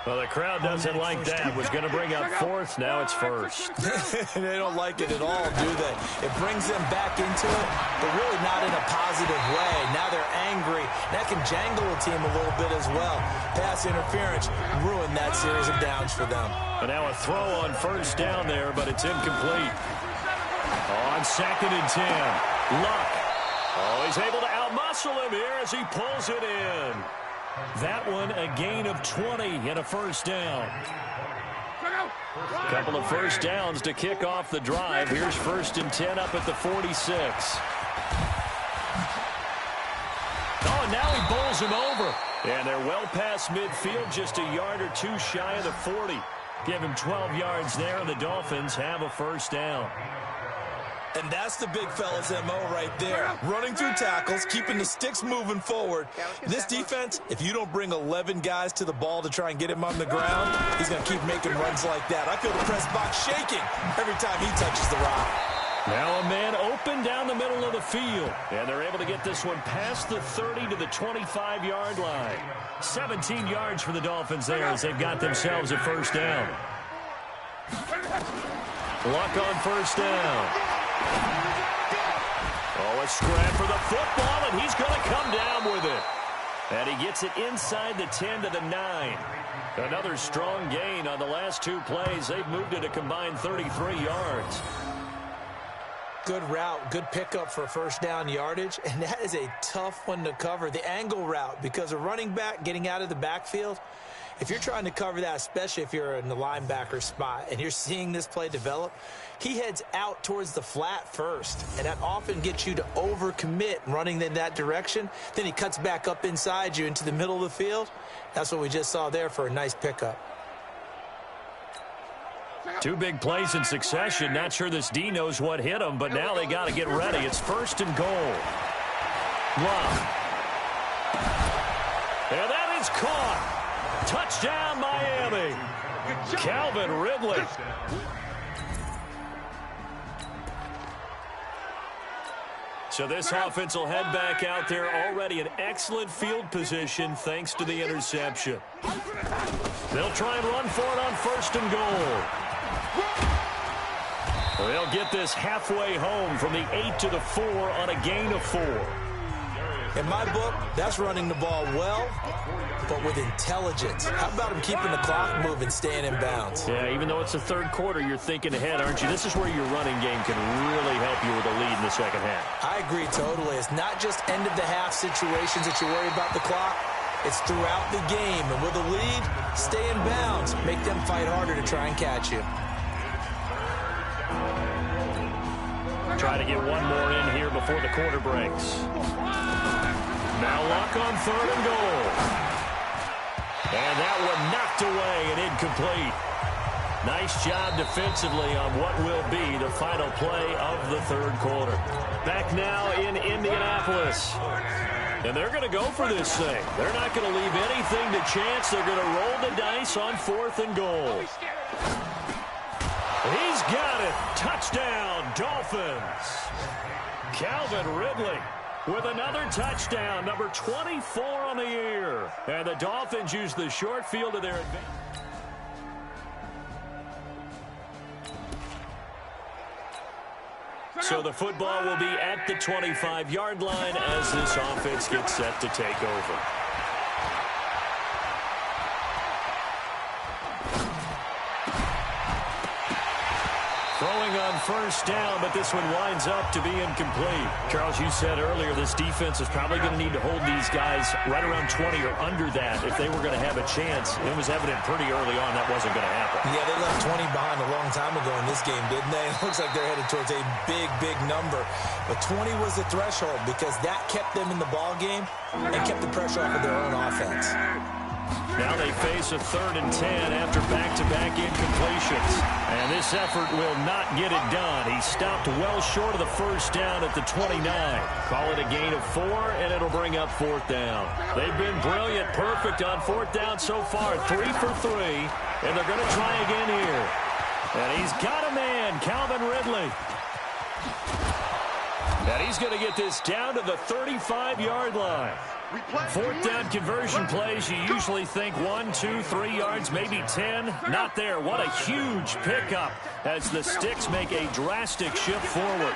Well, the crowd doesn't like that. Was going to bring up 4th. Now it's 1st. They don't like it at all, do they? It brings them back into it, but really not in a positive way. Now they're angry. That can jangle a team a little bit as well. Pass interference ruined that series of downs for them. And now a throw on 1st down there, but it's incomplete. On 2nd and 10. Luck. Oh, he's able to outmuscle him here as he pulls it in. That one a gain of 20 and a 1st down. Couple of 1st downs to kick off the drive. Here's 1st and 10 up at the 46. Oh, and now he bowls him over. And they're well past midfield, just a yard or 2 shy of the 40. Give him 12 yards there, and the Dolphins have a 1st down. And that's the big fella's MO right there. Running through tackles, keeping the sticks moving forward. This defense, if you don't bring 11 guys to the ball to try and get him on the ground, he's going to keep making runs like that. I feel the press box shaking every time he touches the rock. Now a man open down the middle of the field. And they're able to get this one past the 30 to the 25-yard line. 17 yards for the Dolphins there as they've got themselves a 1st down. Luck on 1st down. Oh, a scrap for the football, and he's going to come down with it. And he gets it inside the 10 to the 9. Another strong gain on the last 2 plays. They've moved it a combined 33 yards. Good route, good pickup for 1st down yardage, and that is a tough one to cover. The angle route, because a running back getting out of the backfield, if you're trying to cover that, especially if you're in the linebacker spot and you're seeing this play develop, he heads out towards the flat first, and that often gets you to overcommit running in that direction. Then he cuts back up inside you into the middle of the field. That's what we just saw there for a nice pickup. 2 big plays in succession. Not sure this D knows what hit him, but now they got to get ready. It's 1st and goal. Luck. And that is caught. Touchdown, Miami. Calvin Ridley. So this offense will head back out there, already in excellent field position thanks to the interception. They'll try and run for it on 1st and goal. They'll get this halfway home from the 8 to the 4 on a gain of 4. In my book, that's running the ball well, but with intelligence. How about him keeping the clock moving, staying in bounds? Yeah, even though it's the 3rd quarter, you're thinking ahead, aren't you? This is where your running game can really help you with a lead in the 2nd half. I agree totally. It's not just end-of-the-half situations that you worry about the clock. It's throughout the game. And with a lead, stay in bounds. Make them fight harder to try and catch you. Try to get one more in here before the quarter breaks. Now Luck on 3rd and goal. And that one knocked away and incomplete. Nice job defensively on what will be the final play of the 3rd quarter. Back now in Indianapolis. And they're going to go for this thing. They're not going to leave anything to chance. They're going to roll the dice on 4th and goal. He's got it. Touchdown, Dolphins. Calvin Ridley with another touchdown, number 24 on the year. And the Dolphins use the short field to their advantage. So the football will be at the 25-yard line as this offense gets set to take over. Throwing on 1st down, but this one winds up to be incomplete. Charles, you said earlier this defense is probably going to need to hold these guys right around 20 or under that if they were going to have a chance. It was evident pretty early on that wasn't going to happen. Yeah, they left 20 behind a long time ago in this game, didn't they? It looks like they're headed towards a big, big number. But 20 was the threshold because that kept them in the ball game and kept the pressure off of their own offense. Now they face a 3rd and 10 after back-to-back incompletions. And this effort will not get it done. He stopped well short of the 1st down at the 29. Call it a gain of 4, and it'll bring up 4th down. They've been brilliant, perfect on 4th down so far. 3 for 3, and they're going to try again here. And he's got a man, Calvin Ridley. And he's going to get this down to the 35-yard line. 4th down conversion plays, you usually think 1, 2, 3 yards, maybe 10. Not there. What a huge pickup as the Sticks make a drastic shift forward.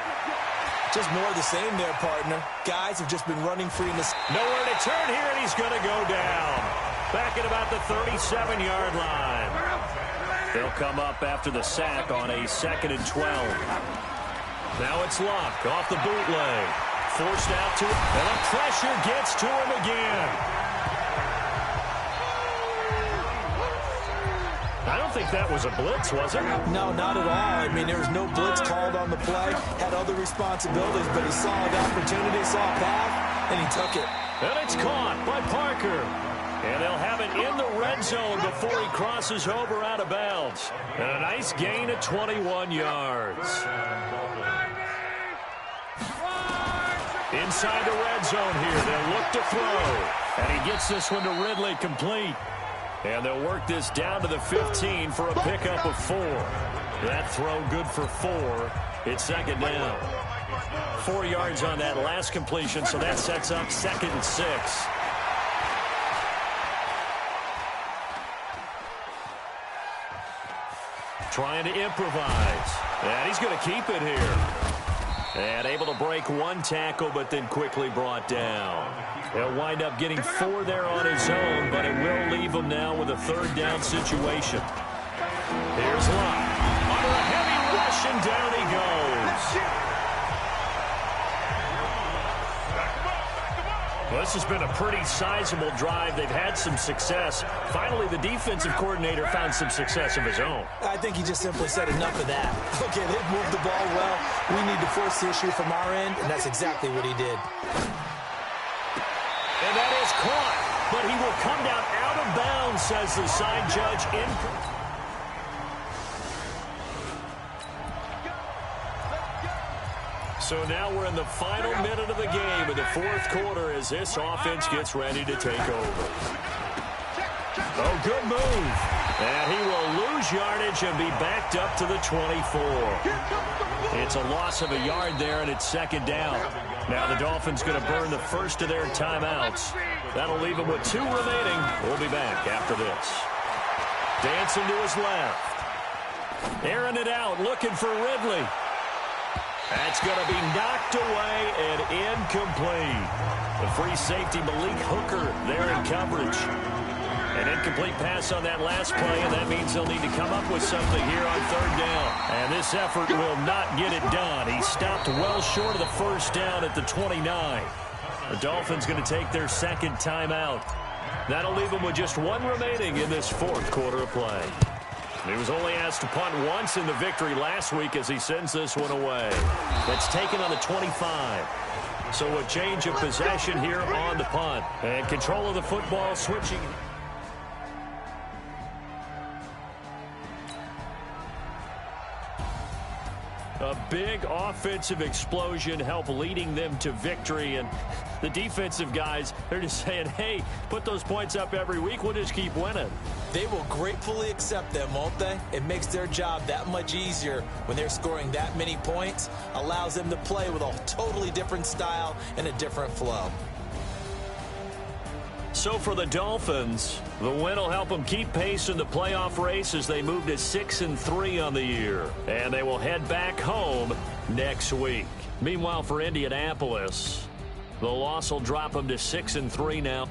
Just more of the same there, partner. Guys have just been running free in this. Nowhere to turn here, and he's going to go down. Back at about the 37-yard line. They'll come up after the sack on a 2nd and 12. Now it's Locke off the bootleg. Forced out to him, and the pressure gets to him again. I don't think that was a blitz, was it? No, not at all. I mean, there was no blitz called on the play. Had other responsibilities, but he saw an opportunity, saw a path, and he took it. And it's caught by Parker. And they'll have it in the red zone before he crosses over out of bounds. And a nice gain of 21 yards. Inside the red zone here, they'll look to throw. And he gets this one to Ridley complete. And they'll work this down to the 15 for a pickup of 4. That throw good for 4. It's 2nd down. 4 yards on that last completion, so that sets up 2nd and 6. Trying to improvise. And he's going to keep it here. And able to break 1 tackle, but then quickly brought down. He'll wind up getting 4 there on his own, but it will leave him now with a 3rd down situation. Here's Locke. Under a heavy rush, and down he goes. Well, this has been a pretty sizable drive. They've had some success. Finally, the defensive coordinator found some success of his own. I think he just simply said enough of that. Okay, they've moved the ball well. We need to force the issue from our end, and that's exactly what he did. And that is caught, but he will come down out of bounds, says the side judge. So now we're in the final minute of the game in the 4th quarter as this offense gets ready to take over. Oh, good move. And he will lose yardage and be backed up to the 24. It's a loss of a yard there, and it's 2nd down. Now the Dolphins going to burn the first of their timeouts. That'll leave them with 2 remaining. We'll be back after this. Dancing to his left. Airing it out, looking for Ridley. That's going to be knocked away and incomplete. The free safety, Malik Hooker, there in coverage. An incomplete pass on that last play, and that means they'll need to come up with something here on 3rd down. And this effort will not get it done. He stopped well short of the 1st down at the 29. The Dolphins going to take their 2nd timeout. That'll leave them with just 1 remaining in this 4th quarter of play. He was only asked to punt once in the victory last week as he sends this one away. That's taken on the 25. So a change of possession here on the punt. And control of the football switching. A big offensive explosion helped leading them to victory. And the defensive guys, they're just saying, hey, put those points up every week. We'll just keep winning. They will gratefully accept them, won't they? It makes their job that much easier when they're scoring that many points. Allows them to play with a totally different style and a different flow. So for the Dolphins, the win will help them keep pace in the playoff race as they move to 6-3 on the year. And they will head back home next week. Meanwhile, for Indianapolis, the loss will drop them to 6-3 now.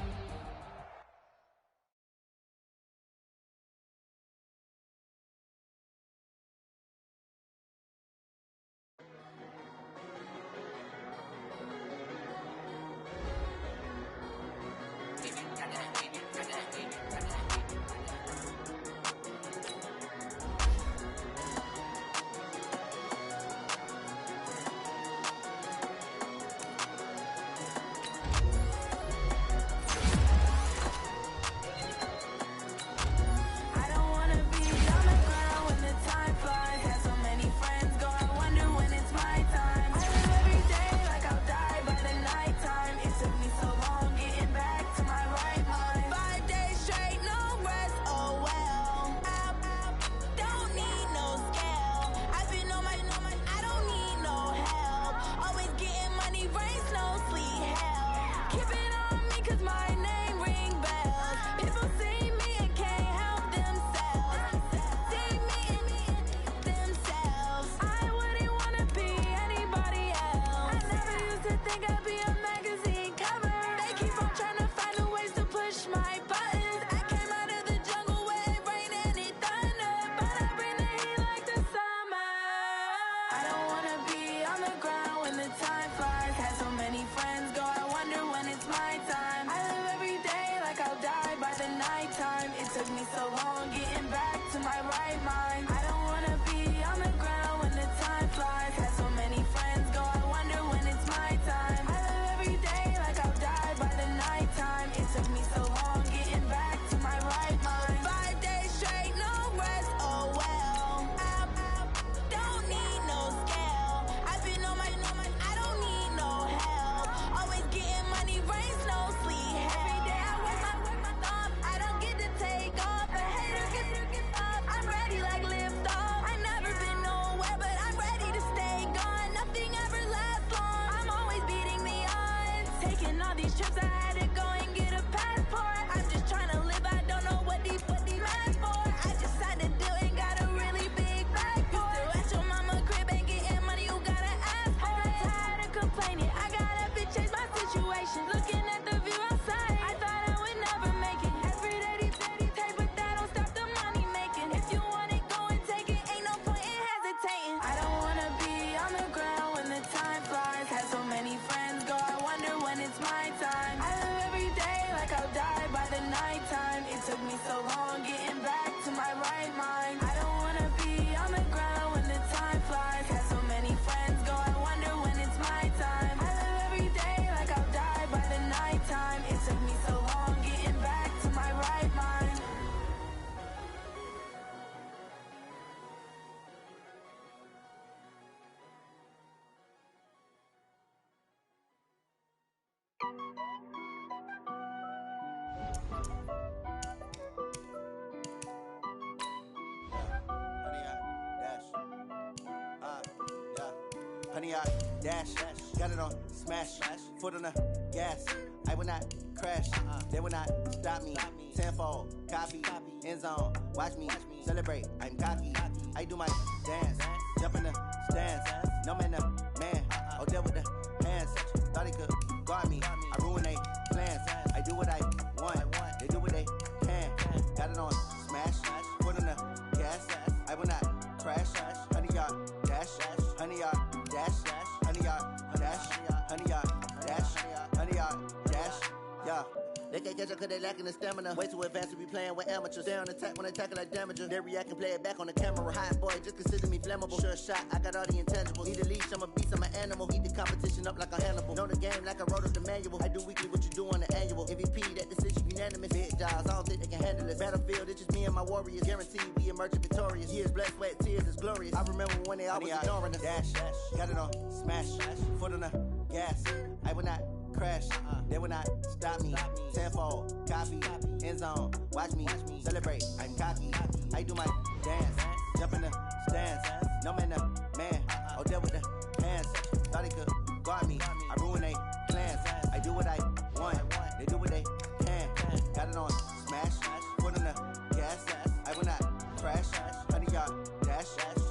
Honey, I dash, got it on smash, foot on the gas. I will not crash, they will not stop me. Tenfold, copy, end zone, watch me celebrate. I'm cocky, I do my dance, jump in the stands. No man, man, oh there with the hands. Thought he could guard me, I ruin they plans. I do what I want, they do what they can. Got it on smash, foot on the gas. I will not crash, honey, y'all dash, honey, y'all dash, honey, y'all dash, honey, y'all dash, honey, y'all dash, yeah. They can't catch up cause they lacking the stamina. Way too advanced to be playing with amateurs. Stay on attack when attacking like damager. They react and play it back on the camera. Hot boy, just consider me flammable. Sure shot, I got all the intangibles. Need a leash, I'm a beast, I'm an animal. Eat the competition up like a Hannibal. Know the game like I wrote up the manual. I do weekly what you do on the annual. MVP, that decision unanimous. Big jobs, I don't think they can handle it. Battlefield, it's just me and my warriors. Guaranteed we emerge victorious. Years, blood, sweat, tears, is glorious. I remember when they always ignoring us. Dash, got it on, smash, foot on the gas. I will not crash, they will not stop me. Tenfold, copy, end zone, watch me celebrate. I'm cocky, I do my dance, jump in the stands. No man, man, deal with the hands. Thought he could guard me, I ruin they plans. I do what I want, they do what they can. Got it on, smash, foot on the gas. I will not crash, 100-yard dash,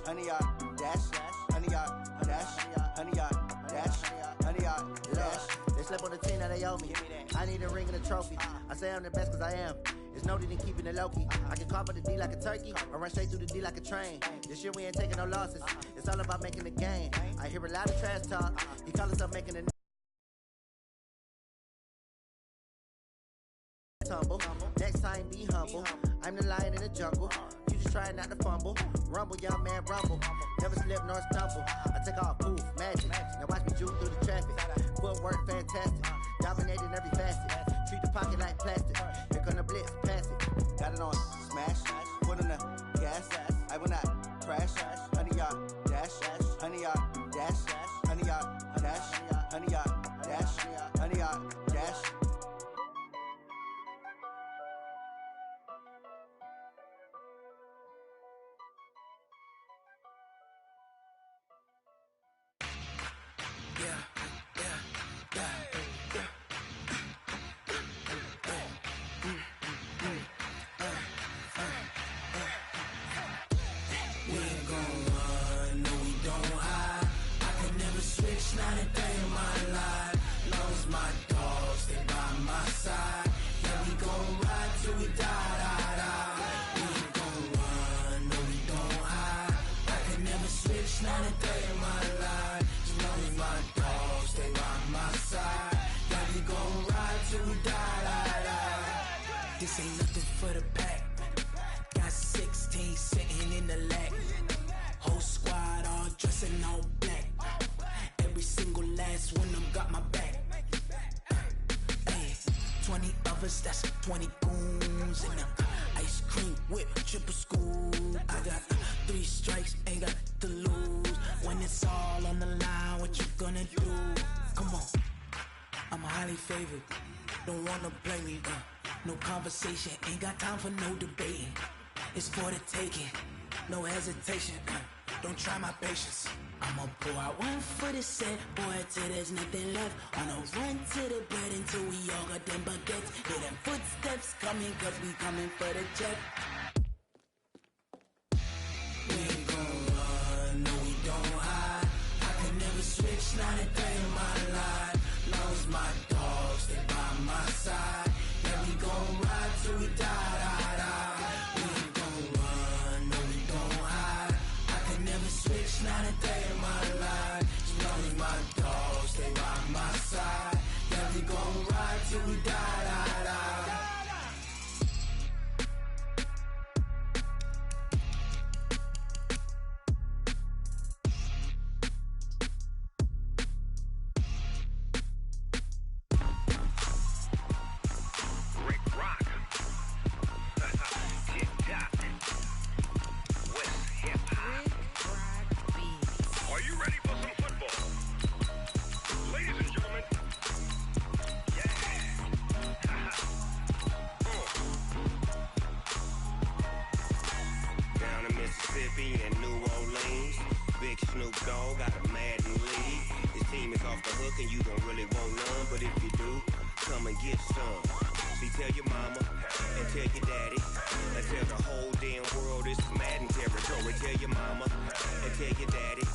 100-yard dash, 100-yard dash, 100-yard dash, 100-yard dash. They slept on the team that they owe me. I need a ring and a trophy. I say I'm the best cause I am. It's noted in keeping it low-key. I can carve up the D like a turkey or run straight through the D like a train. This year we ain't taking no losses. It's all about making the game. I hear a lot of trash talk. He call himself making a tumble. Next time be humble. I'm the lion in the jungle. You just try not to fumble. Rumble, young man, rumble. Never slip nor stumble. I take off, poof, magic. Now watch me juke through the traffic. Footwork fantastic. Dominating every facet. Treat the pocket like plastic. Here come the blitz, pass it. Got it on, smash. Foot on the gas. I will not crash. 100-yard dash. 100-yard dash. 100-yard dash. 100-yard dash. 100-yard dash. Not a day in my life. Long as my dogs stay by my side. Yeah, we gon' ride till we die. We ain't gon' run, no, we don't hide. I can never switch, not a day in my life. As long as my dogs stay by my side. Yeah, we gon' ride till we die. This ain't nothing for the pack. Got 16 sitting in the lag. Whole squad all dressing all black. Every single last one of them got my back. Ay, 20 of us, that's 20 goons. And ice cream whip, triple scoop. I got 3 strikes, ain't got to lose. When it's all on the line, what you gonna do? Come on, I'm highly favored. Don't wanna play me, no conversation, ain't got time for no debating. It's for the taking, no hesitation. Don't try my patience. I'ma pour out one for the set, boy, till there's nothing left. On a run to the bed until we all got them baguettes. Hear them footsteps coming, cause we coming for the jet. We ain't gon' run, no, we don't hide. I can never switch, not a day in my life. Long as my dogs stay by my side. Yeah, we gon' ride till we die. We ain't gon' run, no, we don't hide. I can never switch, not a day in my life. As long as my dogs stay by my side. Yeah, we gon' ride till we die. Mississippi and New Orleans. Big Snoop Dogg got a Madden league. His team is off the hook and you don't really want none, but if you do, come and get some. See, tell your mama and tell your daddy and tell the whole damn world this is Madden territory. Tell your mama and tell your daddy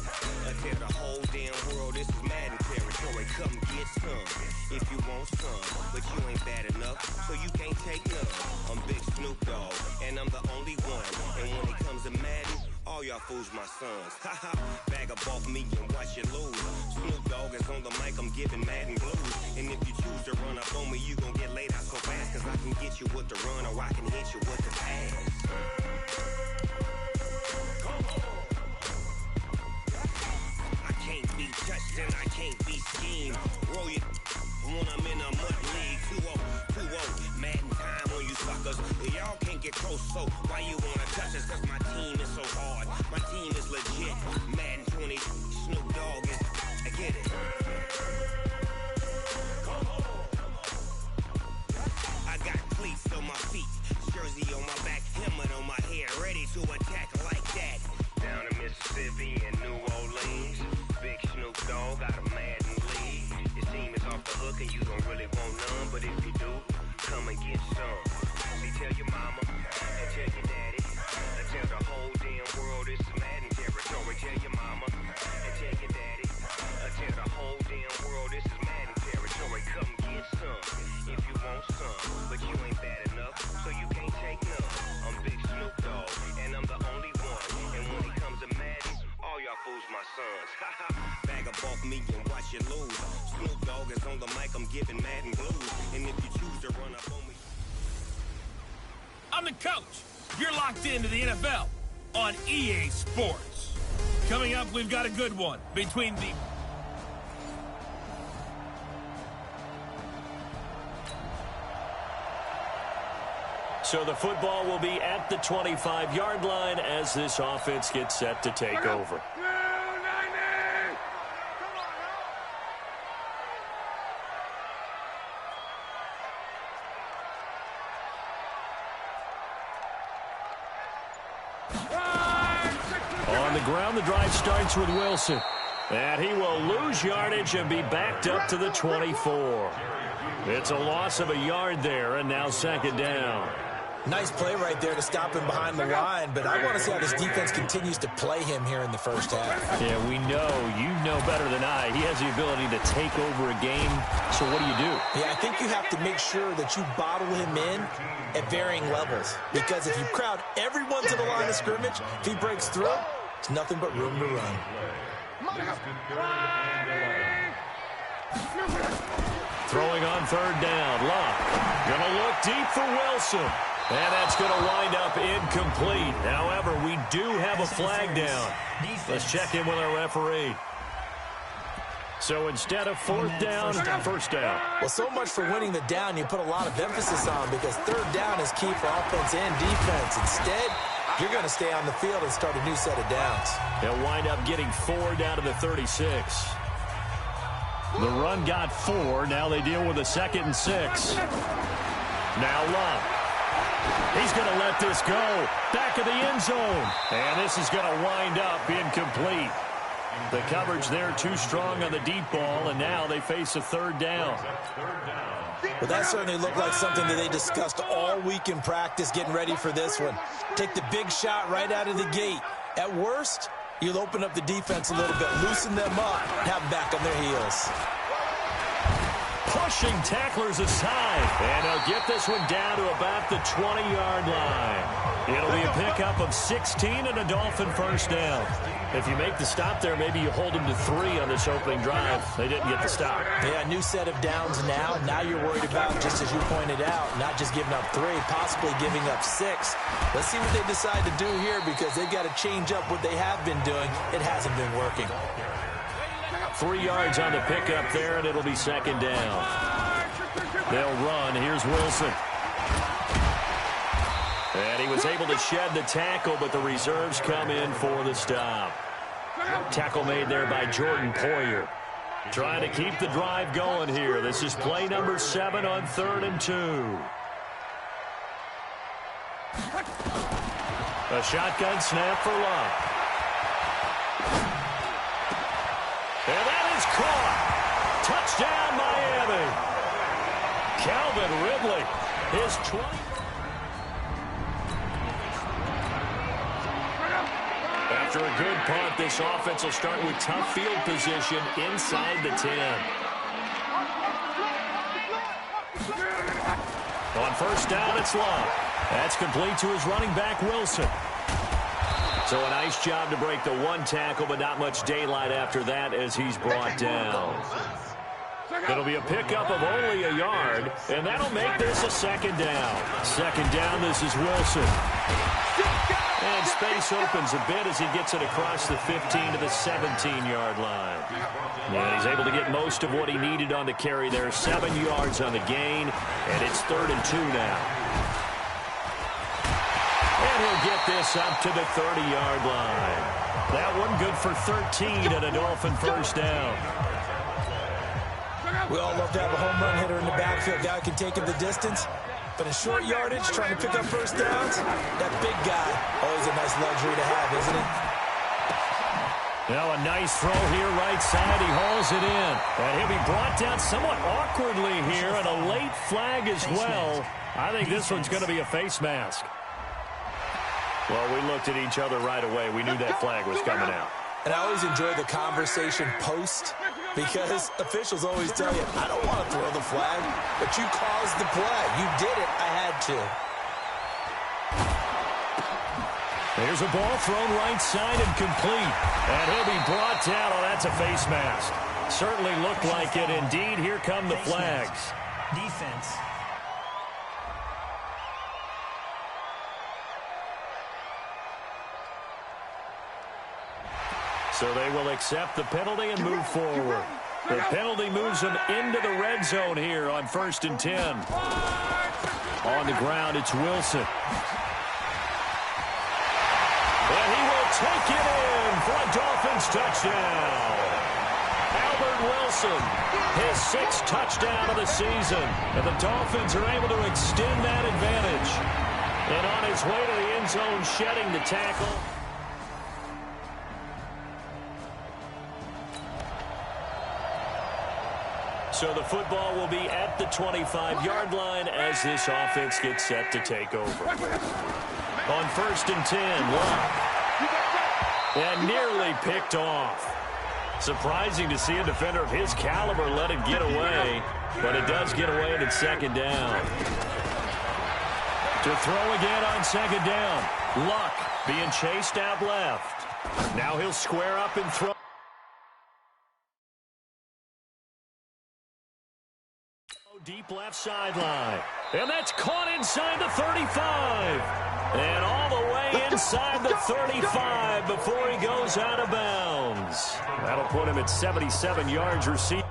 and tell the whole damn world this is Madden territory. territory, come get some. If you want some, but you ain't bad enough, so you can't take none. I'm Big Snoop Dogg, and I'm the only one. And when it comes to Madden, all y'all fools my sons. Haha, bag up off me and watch you lose. Snoop Dogg is on the mic, I'm giving Madden blues. And if you choose to run up on me, you gon' get laid out so fast. Cause I can get you with the run or I can hit you with the pass. I can't be touched and I can't be schemed. Roll you when I'm in a mud league. 2-0, Madden time on you suckers. Y'all can't get close, so why you wanna touch us? Cause my team is so hard. My team is legit. Madden 20, Snoop Dogg is, I get it. I got cleats on my feet, jersey on my back, helmet on my head, ready to attack like that. Down in Mississippi and New Orleans, Big Snoop Dogg got a Madden league. Your team is off the hook and you don't really want none, but if you do, come and get some. See, tell your mama and tell your daddy, and tell the whole damn world this is Madden territory. Tell your mama and tell your daddy, and tell the whole damn world this is Madden territory. Come get some if you want some, but you ain't bad enough, so you can't take none. I'm Big Snoop Dogg, and I'm the only one. And when it comes to Madden, all y'all fools my sons. Bag up off me and watch you lose. Snoop Dogg is on the mic, I'm giving Madden blues. And if you choose to run up on me, I'm the coach. You're locked into the NFL on EA Sports. Coming up, we've got a good one between the... So the football will be at the 25-yard line as this offense gets set to take over. On the ground, the drive starts with Wilson. And he will lose yardage and be backed up to the 24. It's a loss of a yard there, and now second down. Nice play right there to stop him behind the line, but I want to see how this defense continues to play him here in the first half. Yeah, we know. You know better than I. He has the ability to take over a game, so what do? Yeah, I think you have to make sure that you bottle him in at varying levels, because if you crowd everyone to the line of scrimmage, if he breaks through, it's nothing but room to run. Throwing on third down. Love going to look deep for Wilson. And that's going to wind up incomplete. However, we do have a flag down. Let's check in with our referee. So instead of fourth down, first down. Well, so much for winning the down you put a lot of emphasis on, because third down is key for offense and defense. Instead, you're going to stay on the field and start a new set of downs. They'll wind up getting 4 down to the 36. The run got 4. Now they deal with a 2nd and 6. Now Love. He's going to let this go. Back of the end zone. And this is going to wind up incomplete. The coverage there too strong on the deep ball, and now they face a third down. Well, that certainly looked like something that they discussed all week in practice, getting ready for this one. Take the big shot right out of the gate. At worst, you'll open up the defense a little bit, loosen them up, and have them back on their heels. Pushing tacklers aside, and he'll get this one down to about the 20-yard line. It'll be a pickup of 16 and a Dolphin first down. If you make the stop there, maybe you hold them to 3 on this opening drive. They didn't get the stop. Yeah, new set of downs now. Now you're worried about, just as you pointed out, not just giving up 3, possibly giving up 6. Let's see what they decide to do here, because they've got to change up what they have been doing. It hasn't been working. 3 yards on the pickup there, and it'll be second down. They'll run. Here's Wilson. And he was able to shed the tackle, but the reserves come in for the stop. Tackle made there by Jordan Poyer. Trying to keep the drive going here. This is play number 7 on 3rd and 2. A shotgun snap for Love. And that is caught. Touchdown, Miami. Calvin Ridley, his 20th. After After a good punt, this offense will start with tough field position inside the 10. On first down, it's Love. That's complete to his running back, Wilson. So a nice job to break the one tackle, but not much daylight after that as he's brought down. It'll be a pickup of only a yard, and that'll make this a second down. Second down, this is Wilson. And space opens a bit as he gets it across the 15 to the 17-yard line. And he's able to get most of what he needed on the carry there. 7 yards on the gain, and it's 3rd and 2 now. And he'll get this up to the 30-yard line. That one good for 13 and a Dolphin first down. We all love to have a home run hitter in the backfield. Guy can take it the distance. But in short yardage, trying to pick up first downs, that big guy, always a nice luxury to have, isn't it? Now a nice throw here right side. He hauls it in. And he'll be brought down somewhat awkwardly here, and a late flag as well. I think this one's going to be a face mask. Well, we looked at each other right away. We knew that flag was coming out. And I always enjoy the conversation post, because officials always tell you, I don't want to throw the flag, but you caused the play. You did it. I had to. There's a ball thrown right side and complete. And he'll be brought down. Oh, that's a face mask. Certainly looked like it. Indeed, here come the flags. Defense. So they will accept the penalty and move forward. The penalty moves them into the red zone here on 1st and 10. On the ground, it's Wilson. And he will take it in for a Dolphins touchdown. Albert Wilson, his 6th touchdown of the season. And the Dolphins are able to extend that advantage. And on his way to the end zone, shedding the tackle. So the football will be at the 25-yard line as this offense gets set to take over. On 1st and 10, Love. And nearly picked off. Surprising to see a defender of his caliber let it get away, but it does get away and it's 2nd down. To throw again on 2nd down. Luck being chased out left. Now he'll square up and throw. Deep left sideline. And that's caught inside the 35. And all the way inside the 35 before he goes out of bounds. That'll put him at 77 yards receiving.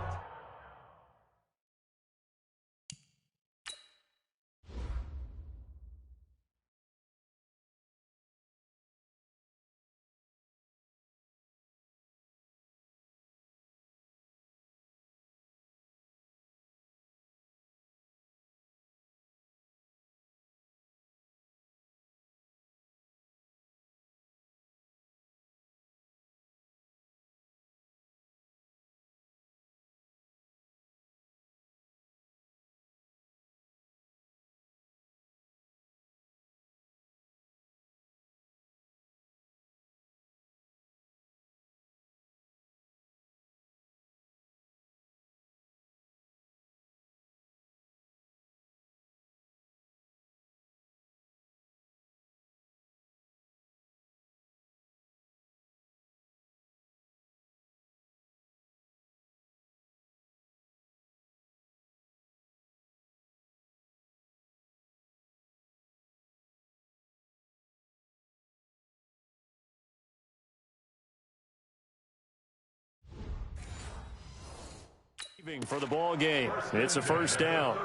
For the ball game. It's a first down.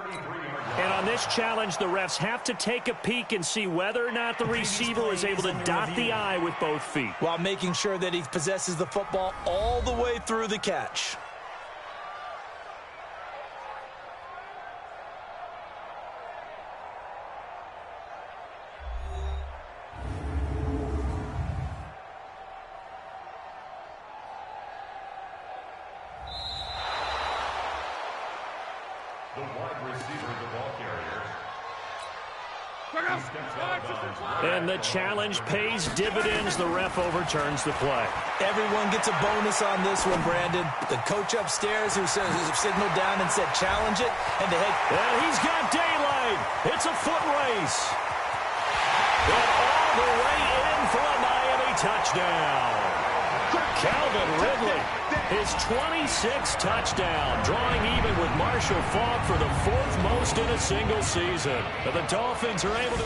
And on this challenge, the refs have to take a peek and see whether or not the receiver is able to dot the I with both feet, while making sure that he possesses the football all the way through the catch. And the challenge pays dividends. The ref overturns the play. Everyone gets a bonus on this one, Brandon. The coach upstairs who signaled down and said challenge it, and the head. And he's got daylight. It's a foot race. And all the way in for a Miami touchdown. Calvin Ridley, his 26th touchdown, drawing even with Marshall Faulk for the 4th most in a single season. And the Dolphins are able to...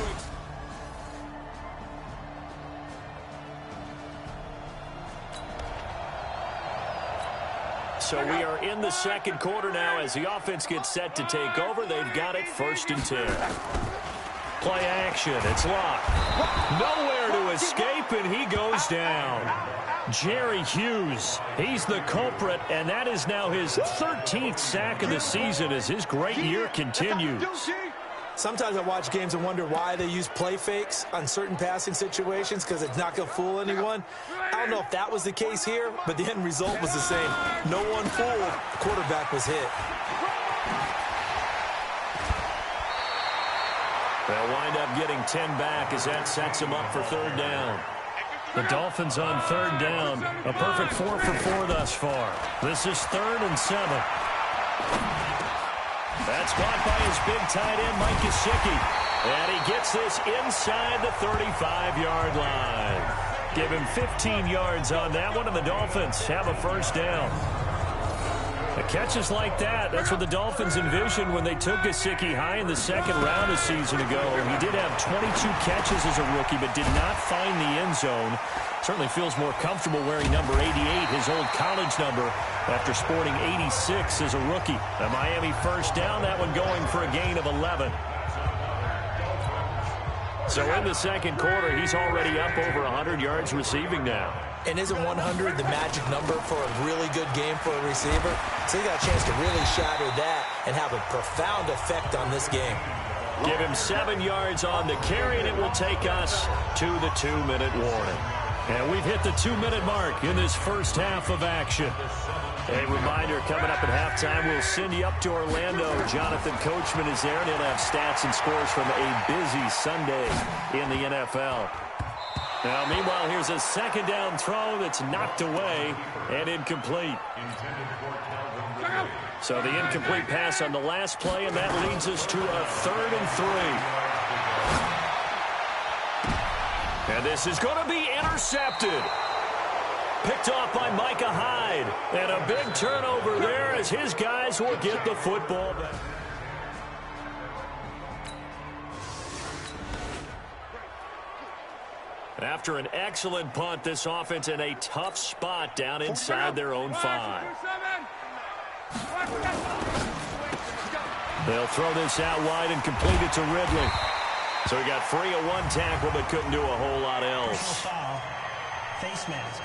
So we are in the second quarter now as the offense gets set to take over. They've got it 1st and 10. Play action. It's locked. Nowhere to escape, and he goes down. Jerry Hughes, he's the culprit, and that is now his 13th sack of the season as his great year continues. Sometimes I watch games and wonder why they use play fakes on certain passing situations because it's not going to fool anyone. I don't know if that was the case here, but the end result was the same. No one fooled. The quarterback was hit. They'll wind up getting 10 back as that sets them up for 3rd down. The Dolphins on 3rd down. A perfect 4 for 4 thus far. This is 3rd and 7. That's caught by his big tight end, Mike Gesicki. And he gets this inside the 35-yard line. Give him 15 yards on that one, and the Dolphins have a 1st down. The catches like that, that's what the Dolphins envisioned when they took Gesicki high in the 2nd round a season ago. He did have 22 catches as a rookie, but did not find the end zone. Certainly feels more comfortable wearing number 88, his old college number, after sporting 86 as a rookie. A Miami 1st down, that one going for a gain of 11. So in the second quarter, he's already up over 100 yards receiving now. And isn't 100 the magic number for a really good game for a receiver? So he got a chance to really shatter that and have a profound effect on this game. Give him 7 yards on the carry, and it will take us to the 2-minute warning. And we've hit the 2-minute mark in this first half of action. A reminder, coming up at halftime, we'll send you up to Orlando. Jonathan Coachman is there, and he'll have stats and scores from a busy Sunday in the NFL. Now, meanwhile, here's a 2nd down throw that's knocked away and incomplete. So the incomplete pass on the last play, and that leads us to a 3rd and 3. And this is going to be intercepted. Picked off by Micah Hyde. And a big turnover there as his guys will get the football back. After an excellent punt, this offense in a tough spot down inside their own 5. They'll throw this out wide and complete it to Ridley. So he got free of 1 tackle but couldn't do a whole lot else. Foul. Face mask.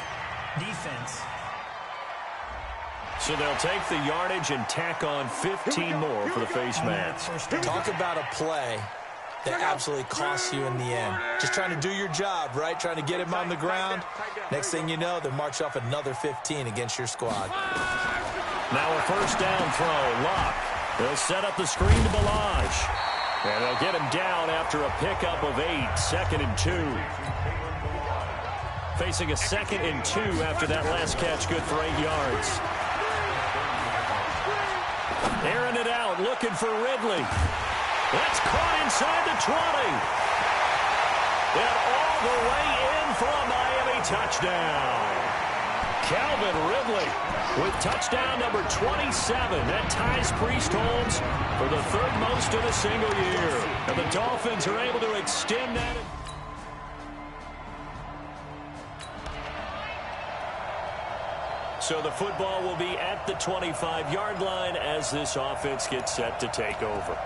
Defense. So they'll take the yardage and tack on 15 more for the face mask. Talk about a play that absolutely costs you in the end. Just trying to do your job, right? Trying to get him on the ground. Next thing you know, they march off another 15 against your squad. Now a 1st down throw. Locke. They'll set up the screen to Balaj. And they'll get him down after a pickup of 8. 2nd and 2. Facing a 2nd and 2 after that last catch, good for 8 yards. Airing it out, looking for Ridley. That's caught inside the 20. And all the way in for a Miami touchdown. Calvin Ridley with touchdown number 27. That ties Priest Holmes for the 3rd most in a single year. And the Dolphins are able to extend that. So the football will be at the 25-yard line as this offense gets set to take over.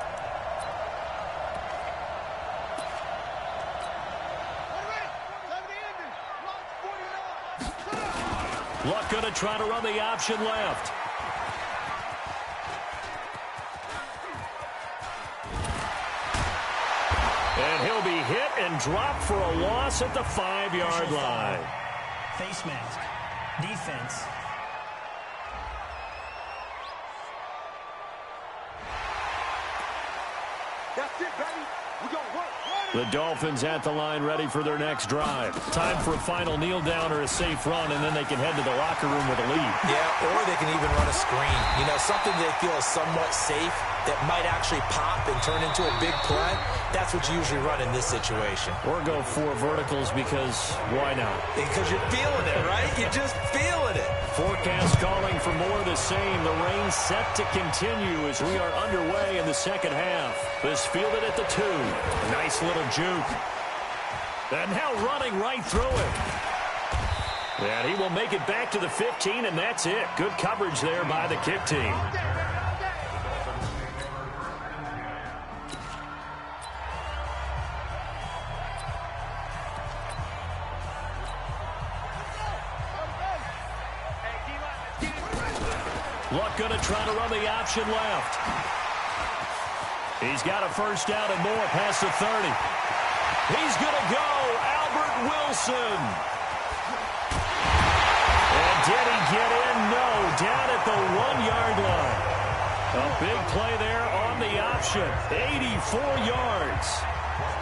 Luck going to try to run the option left. And he'll be hit and dropped for a loss at the 5-yard line. Face mask. Defense. That's it, baby. The Dolphins at the line ready for their next drive. Time for a final kneel down or a safe run, and then they can head to the locker room with a lead. Yeah, or they can even run a screen. You know, something they feel is somewhat safe that might actually pop and turn into a big play. That's what you usually run in this situation. Or go 4 verticals because why not? Because you're feeling it, right? You're just feeling it. Forecast calling for more of the same. The rain set to continue as we are underway in the second half. This fielded at the 2. Nice little juke. And now running right through it. And he will make it back to the 15, and that's it. Good coverage there by the kick team. Luck going to try to run the option left. He's got a first down and more past the 30. He's going to go. Albert Wilson. And did he get in? No. Down at the 1-yard line. A big play there on the option. 84 yards.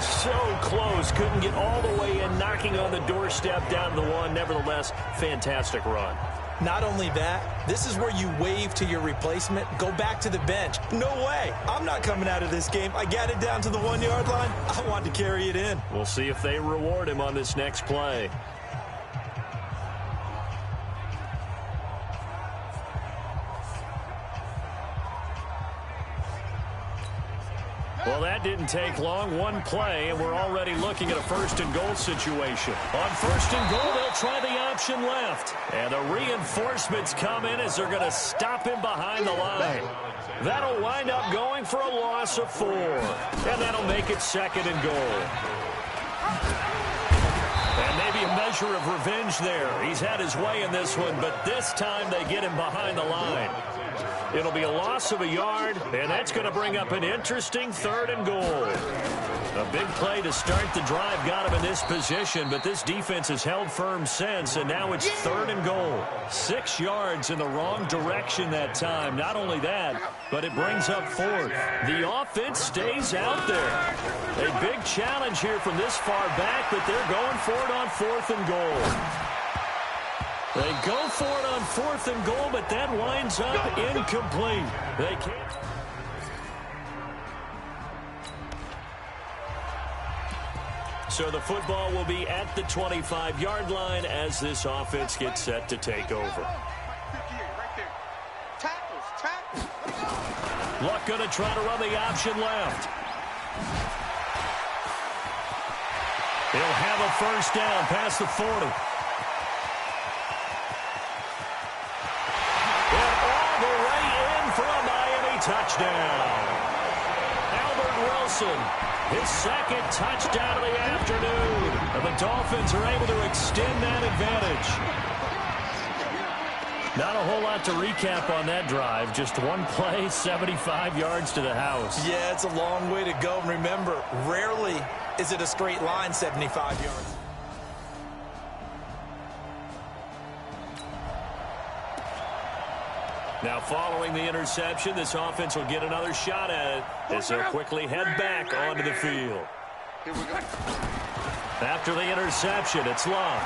So close. Couldn't get all the way in. Knocking on the doorstep down to the 1. Nevertheless, fantastic run. Not only that, this is where you wave to your replacement, go back to the bench. No way. I'm not coming out of this game. I got it down to the 1-yard line. I want to carry it in. We'll see if they reward him on this next play. Well, that didn't take long. One play, and we're already looking at a first-and-goal situation. On first-and-goal, they'll try the option left. And the reinforcements come in as they're going to stop him behind the line. That'll wind up going for a loss of 4. And that'll make it second and goal. And maybe a measure of revenge there. He's had his way in this one, but this time they get him behind the line. It'll be a loss of a yard, and that's going to bring up an interesting third and goal. A big play to start the drive got him in this position, but this defense has held firm since, and now it's third and goal. 6 yards in the wrong direction that time. Not only that, but it brings up 4th. The offense stays out there. A big challenge here from this far back, but they're going for it on 4th and goal. They go for it on 4th and goal, but that winds up incomplete. They can't. So the football will be at the 25-yard line as this offense gets set to take over. Luck going to try to run the option left. He'll have a first down past the 40. For a Miami touchdown. Albert Wilson, his second touchdown of the afternoon. And the Dolphins are able to extend that advantage. Not a whole lot to recap on that drive. Just one play, 75 yards to the house. Yeah, it's a long way to go. And remember, rarely is it a straight line, 75 yards. Now, following the interception, this offense will get another shot at it as they'll quickly head back onto the field. Here we go. After the interception, it's Love.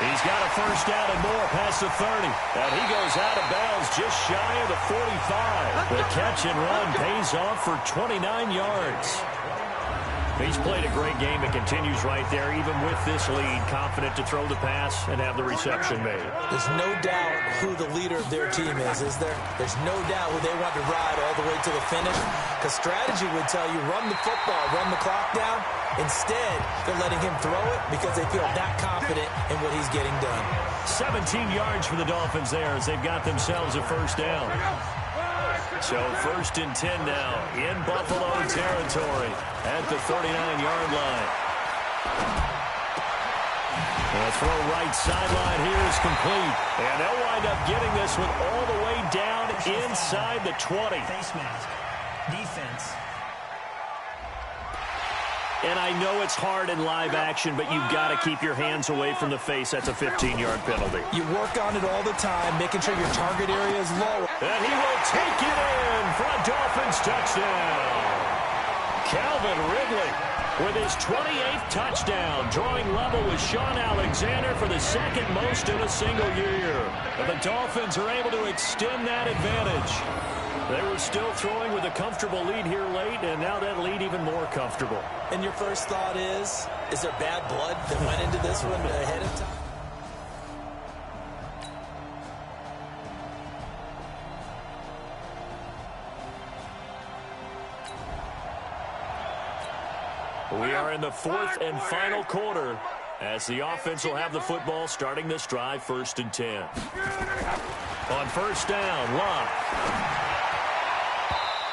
He's got a first down and more past the 30. And he goes out of bounds just shy of the 45. The catch and run pays off for 29 yards. He's played a great game and continues right there, even with this lead, confident to throw the pass and have the reception made. There's no doubt who the leader of their team is there? There's no doubt who they want to ride all the way to the finish. Because strategy would tell you, run the football, run the clock down. Instead, they're letting him throw it because they feel that confident in what he's getting done. 17 yards for the Dolphins there as they've got themselves a first down. So 1st and 10 now in Buffalo territory at the 39-yard line. The throw right sideline here is complete. And they'll wind up getting this one all the way down inside the 20. Face mask. Defense. And I know it's hard in live action, but you've got to keep your hands away from the face. That's a 15-yard penalty. You work on it all the time, making sure your target area is low. And he will take it in for a Dolphins touchdown. Calvin Ridley with his 28th touchdown, drawing level with Sean Alexander for the second most in a single year. And the Dolphins are able to extend that advantage. They were still throwing with a comfortable lead here late, and now that lead even more comfortable. And your first thought is there bad blood that went into this one ahead of time? We are in the fourth and final quarter as the offense will have the football starting this drive, 1st and 10. On first down, Locke.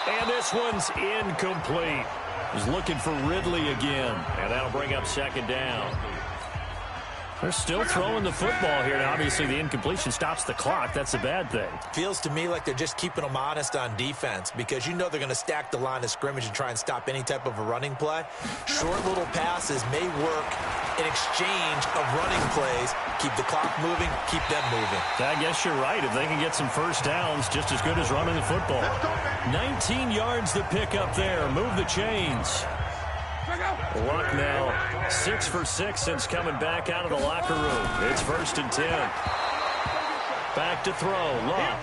And this one's incomplete. He's looking for Ridley again, and that'll bring up 2nd down. They're still throwing the football here. Now, obviously, the incompletion stops the clock. That's a bad thing. Feels to me like they're just keeping them honest on defense because you know they're going to stack the line of scrimmage and try and stop any type of a running play. Short little passes may work in exchange of running plays. Keep the clock moving, keep them moving. I guess you're right. If they can get some first downs, just as good as running the football. 19 yards to pick up there. Move the chains. Luck now 6 for 6 since coming back out of the locker room. It's 1st and 10. Back to throw. Luck.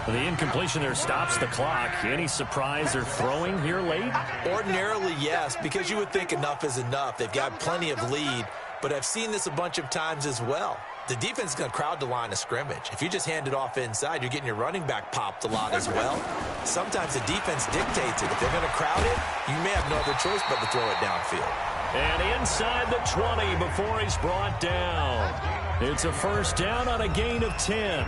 The incompletion there stops the clock. Any surprise they're throwing here late? Ordinarily, yes, because you would think enough is enough. They've got plenty of lead, but I've seen this a bunch of times as well. The defense is going to crowd the line of scrimmage. If you just hand it off inside, you're getting your running back popped a lot as well. Sometimes the defense dictates it. If they're going to crowd it, you may have no other choice but to throw it downfield. And inside the 20 before he's brought down. It's a first down on a gain of 10.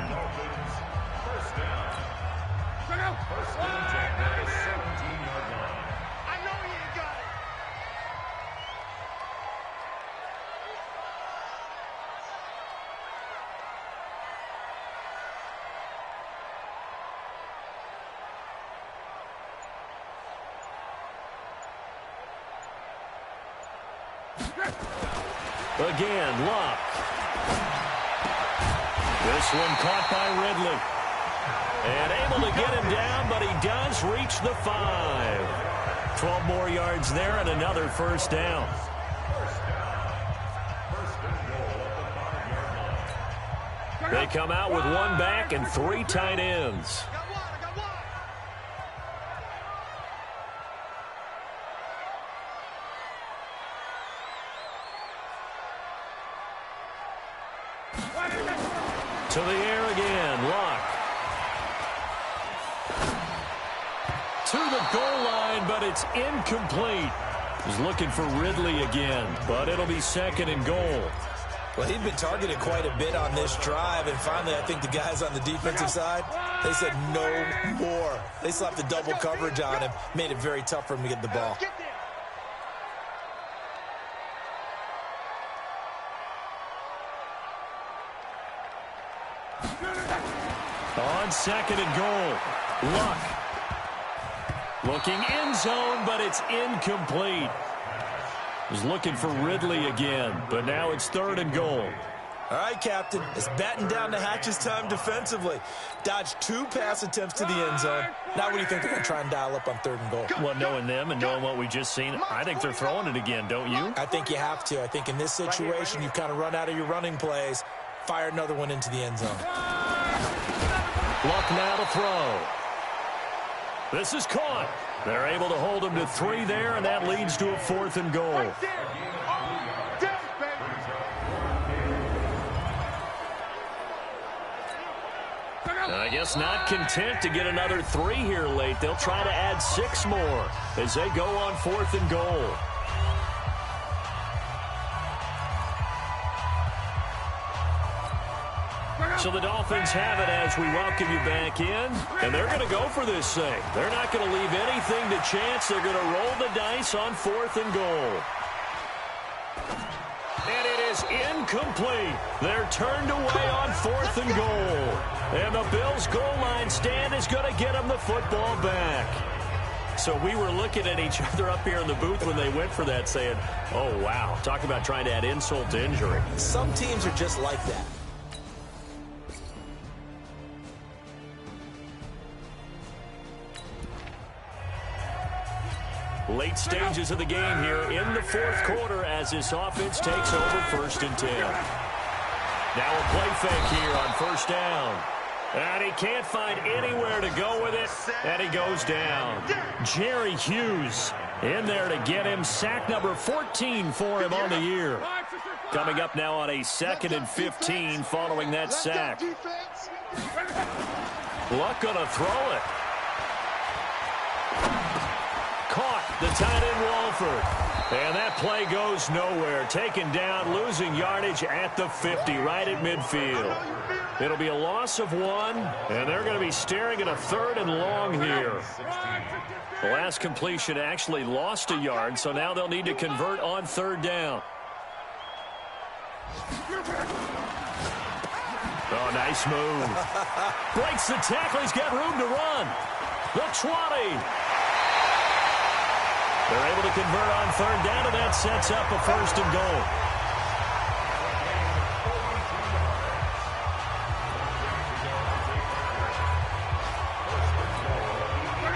Again, Luck. This one caught by Ridley. And able to get him down, but he does reach the 5. 12 more yards there and another first down. They come out with one back and 3 tight ends. To the air again, Luck. To the goal line, but it's incomplete. He's looking for Ridley again, but it'll be 2nd and goal. Well, he'd been targeted quite a bit on this drive, and finally I think the guys on the defensive side, they said no more. They slapped the double coverage on him, made it very tough for him to get the ball. On 2nd and goal, Luck. Looking end zone, but it's incomplete. He's looking for Ridley again, but now it's 3rd and goal. All right, Captain, it's batten down the hatches time defensively. Dodged 2 pass attempts to the end zone. Now what do you think they're going to try and dial up on 3rd and goal? Well, knowing them and knowing what we just seen, I think they're throwing it again, don't you? I think you have to. I think in this situation, you've kind of run out of your running plays. Fire another one into the end zone. Luck now to throw. This is caught. They're able to hold him to 3 there, and that leads to a 4th and goal. I guess not content to get another 3 here late. They'll try to add 6 more as they go on 4th and goal. So the Dolphins have it as we welcome you back in, and they're going to go for this thing. They're not going to leave anything to chance. They're going to roll the dice on 4th and goal. And it is incomplete. They're turned away on 4th and goal. And the Bills' goal line stand is going to get them the football back. So we were looking at each other up here in the booth when they went for that saying, oh, wow, talk about trying to add insult to injury. Some teams are just like that. Late stages of the game here in the fourth quarter as this offense takes over 1st and 10. Now a play fake here on 1st down. And he can't find anywhere to go with it, and he goes down. Jerry Hughes in there to get him. Sack number 14 for him on the year. Coming up now on a 2nd and 15 following that sack. Luck gonna throw it. Caught the tight end Walford. And that play goes nowhere. Taken down, losing yardage at the 50, right at midfield. It'll be a loss of 1, and they're going to be staring at a 3rd and long here. The last completion actually lost a yard, so now they'll need to convert on 3rd down. Oh, nice move. Breaks the tackle. He's got room to run. The 20. They're able to convert on 3rd down, and that sets up a 1st and goal.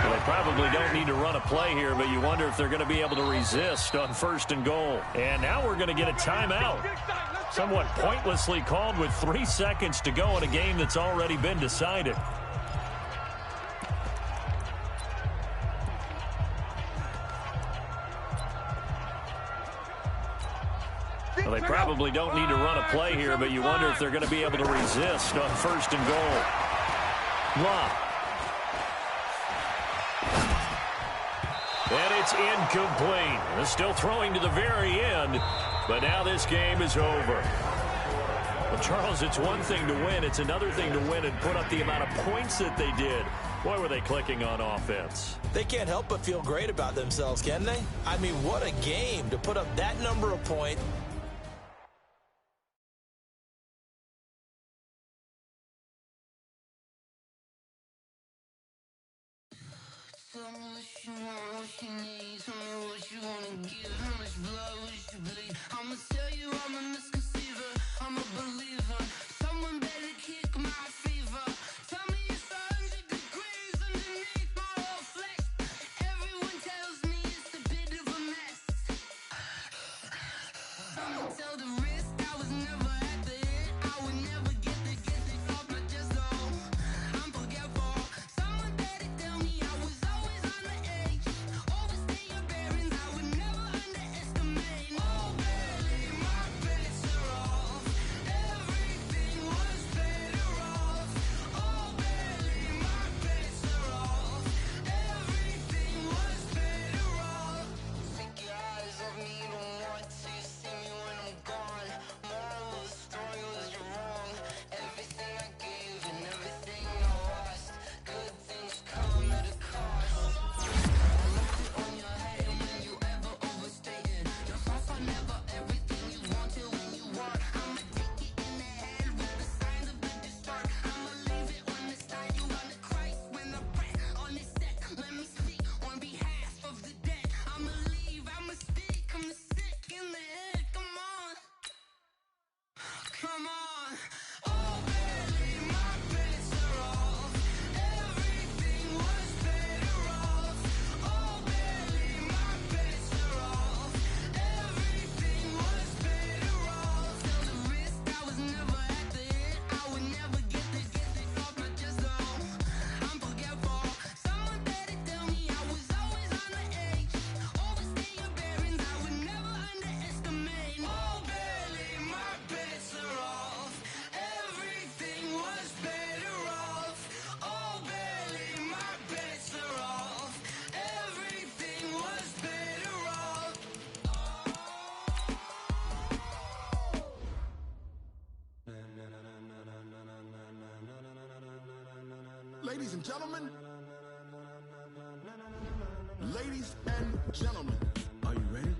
Well, they probably don't need to run a play here, but you wonder if they're going to be able to resist on 1st and goal. And now we're going to get a timeout. Somewhat pointlessly called with 3 seconds to go in a game that's already been decided. Well, they probably don't need to run a play here, but you wonder if they're going to be able to resist on 1st and goal. Lock. And it's incomplete. They're still throwing to the very end, but now this game is over. Well, Charles, it's one thing to win. It's another thing to win and put up the amount of points that they did. Boy, were they clicking on offense. They can't help but feel great about themselves, can they? I mean, what a game to put up that number of points. Tell me what you want, what you need. Tell me what you wanna give. How much blood would you bleed? I'ma tell you I'm a misconceiver. I'm a believer. Someone better kick my fever. Tell me it's 100 degrees underneath my whole flesh. Everyone tells me it's a bit of a mess. I'ma tell the risk I was never at the end. I would never get this off my chest though. I'm forgetful. Someone better tell me I was always on the edge. Overstay your bearings, I would never underestimate. Oh barely, my bets are off. Everything was better off. Oh barely, my bets are off. Everything was better off. Take your eyes off me, don't want to see me when I'm gone. Moral of the story was you're wrong. Everything I gave and everything I lost. Good things come at a cost. I left it on your head when you ever overstated. Your thoughts are never everything you wanted when you want. I'ma take it in the head with the signs of the distort. I'ma leave it on the side. You run the Christ when the press on this set. Let me speak on behalf of the dead. I'ma leave, I'ma speak. I'm the sick in the head. Come on. Come on. Oh, barely, my bets are off. Everything was better off. Oh, barely, my bets are off. Everything was better off. Tell the risk I was never at the end. I would never get this off my chest though. I'm forgetful. Someone better tell me I was always on the edge. Overstay your bearings, I would never underestimate. Oh, barely, my bets are off. Everything was better off. Oh, barely, my bets are off. Everything was better off. Ladies and gentlemen. Ladies and gentlemen. Are you ready?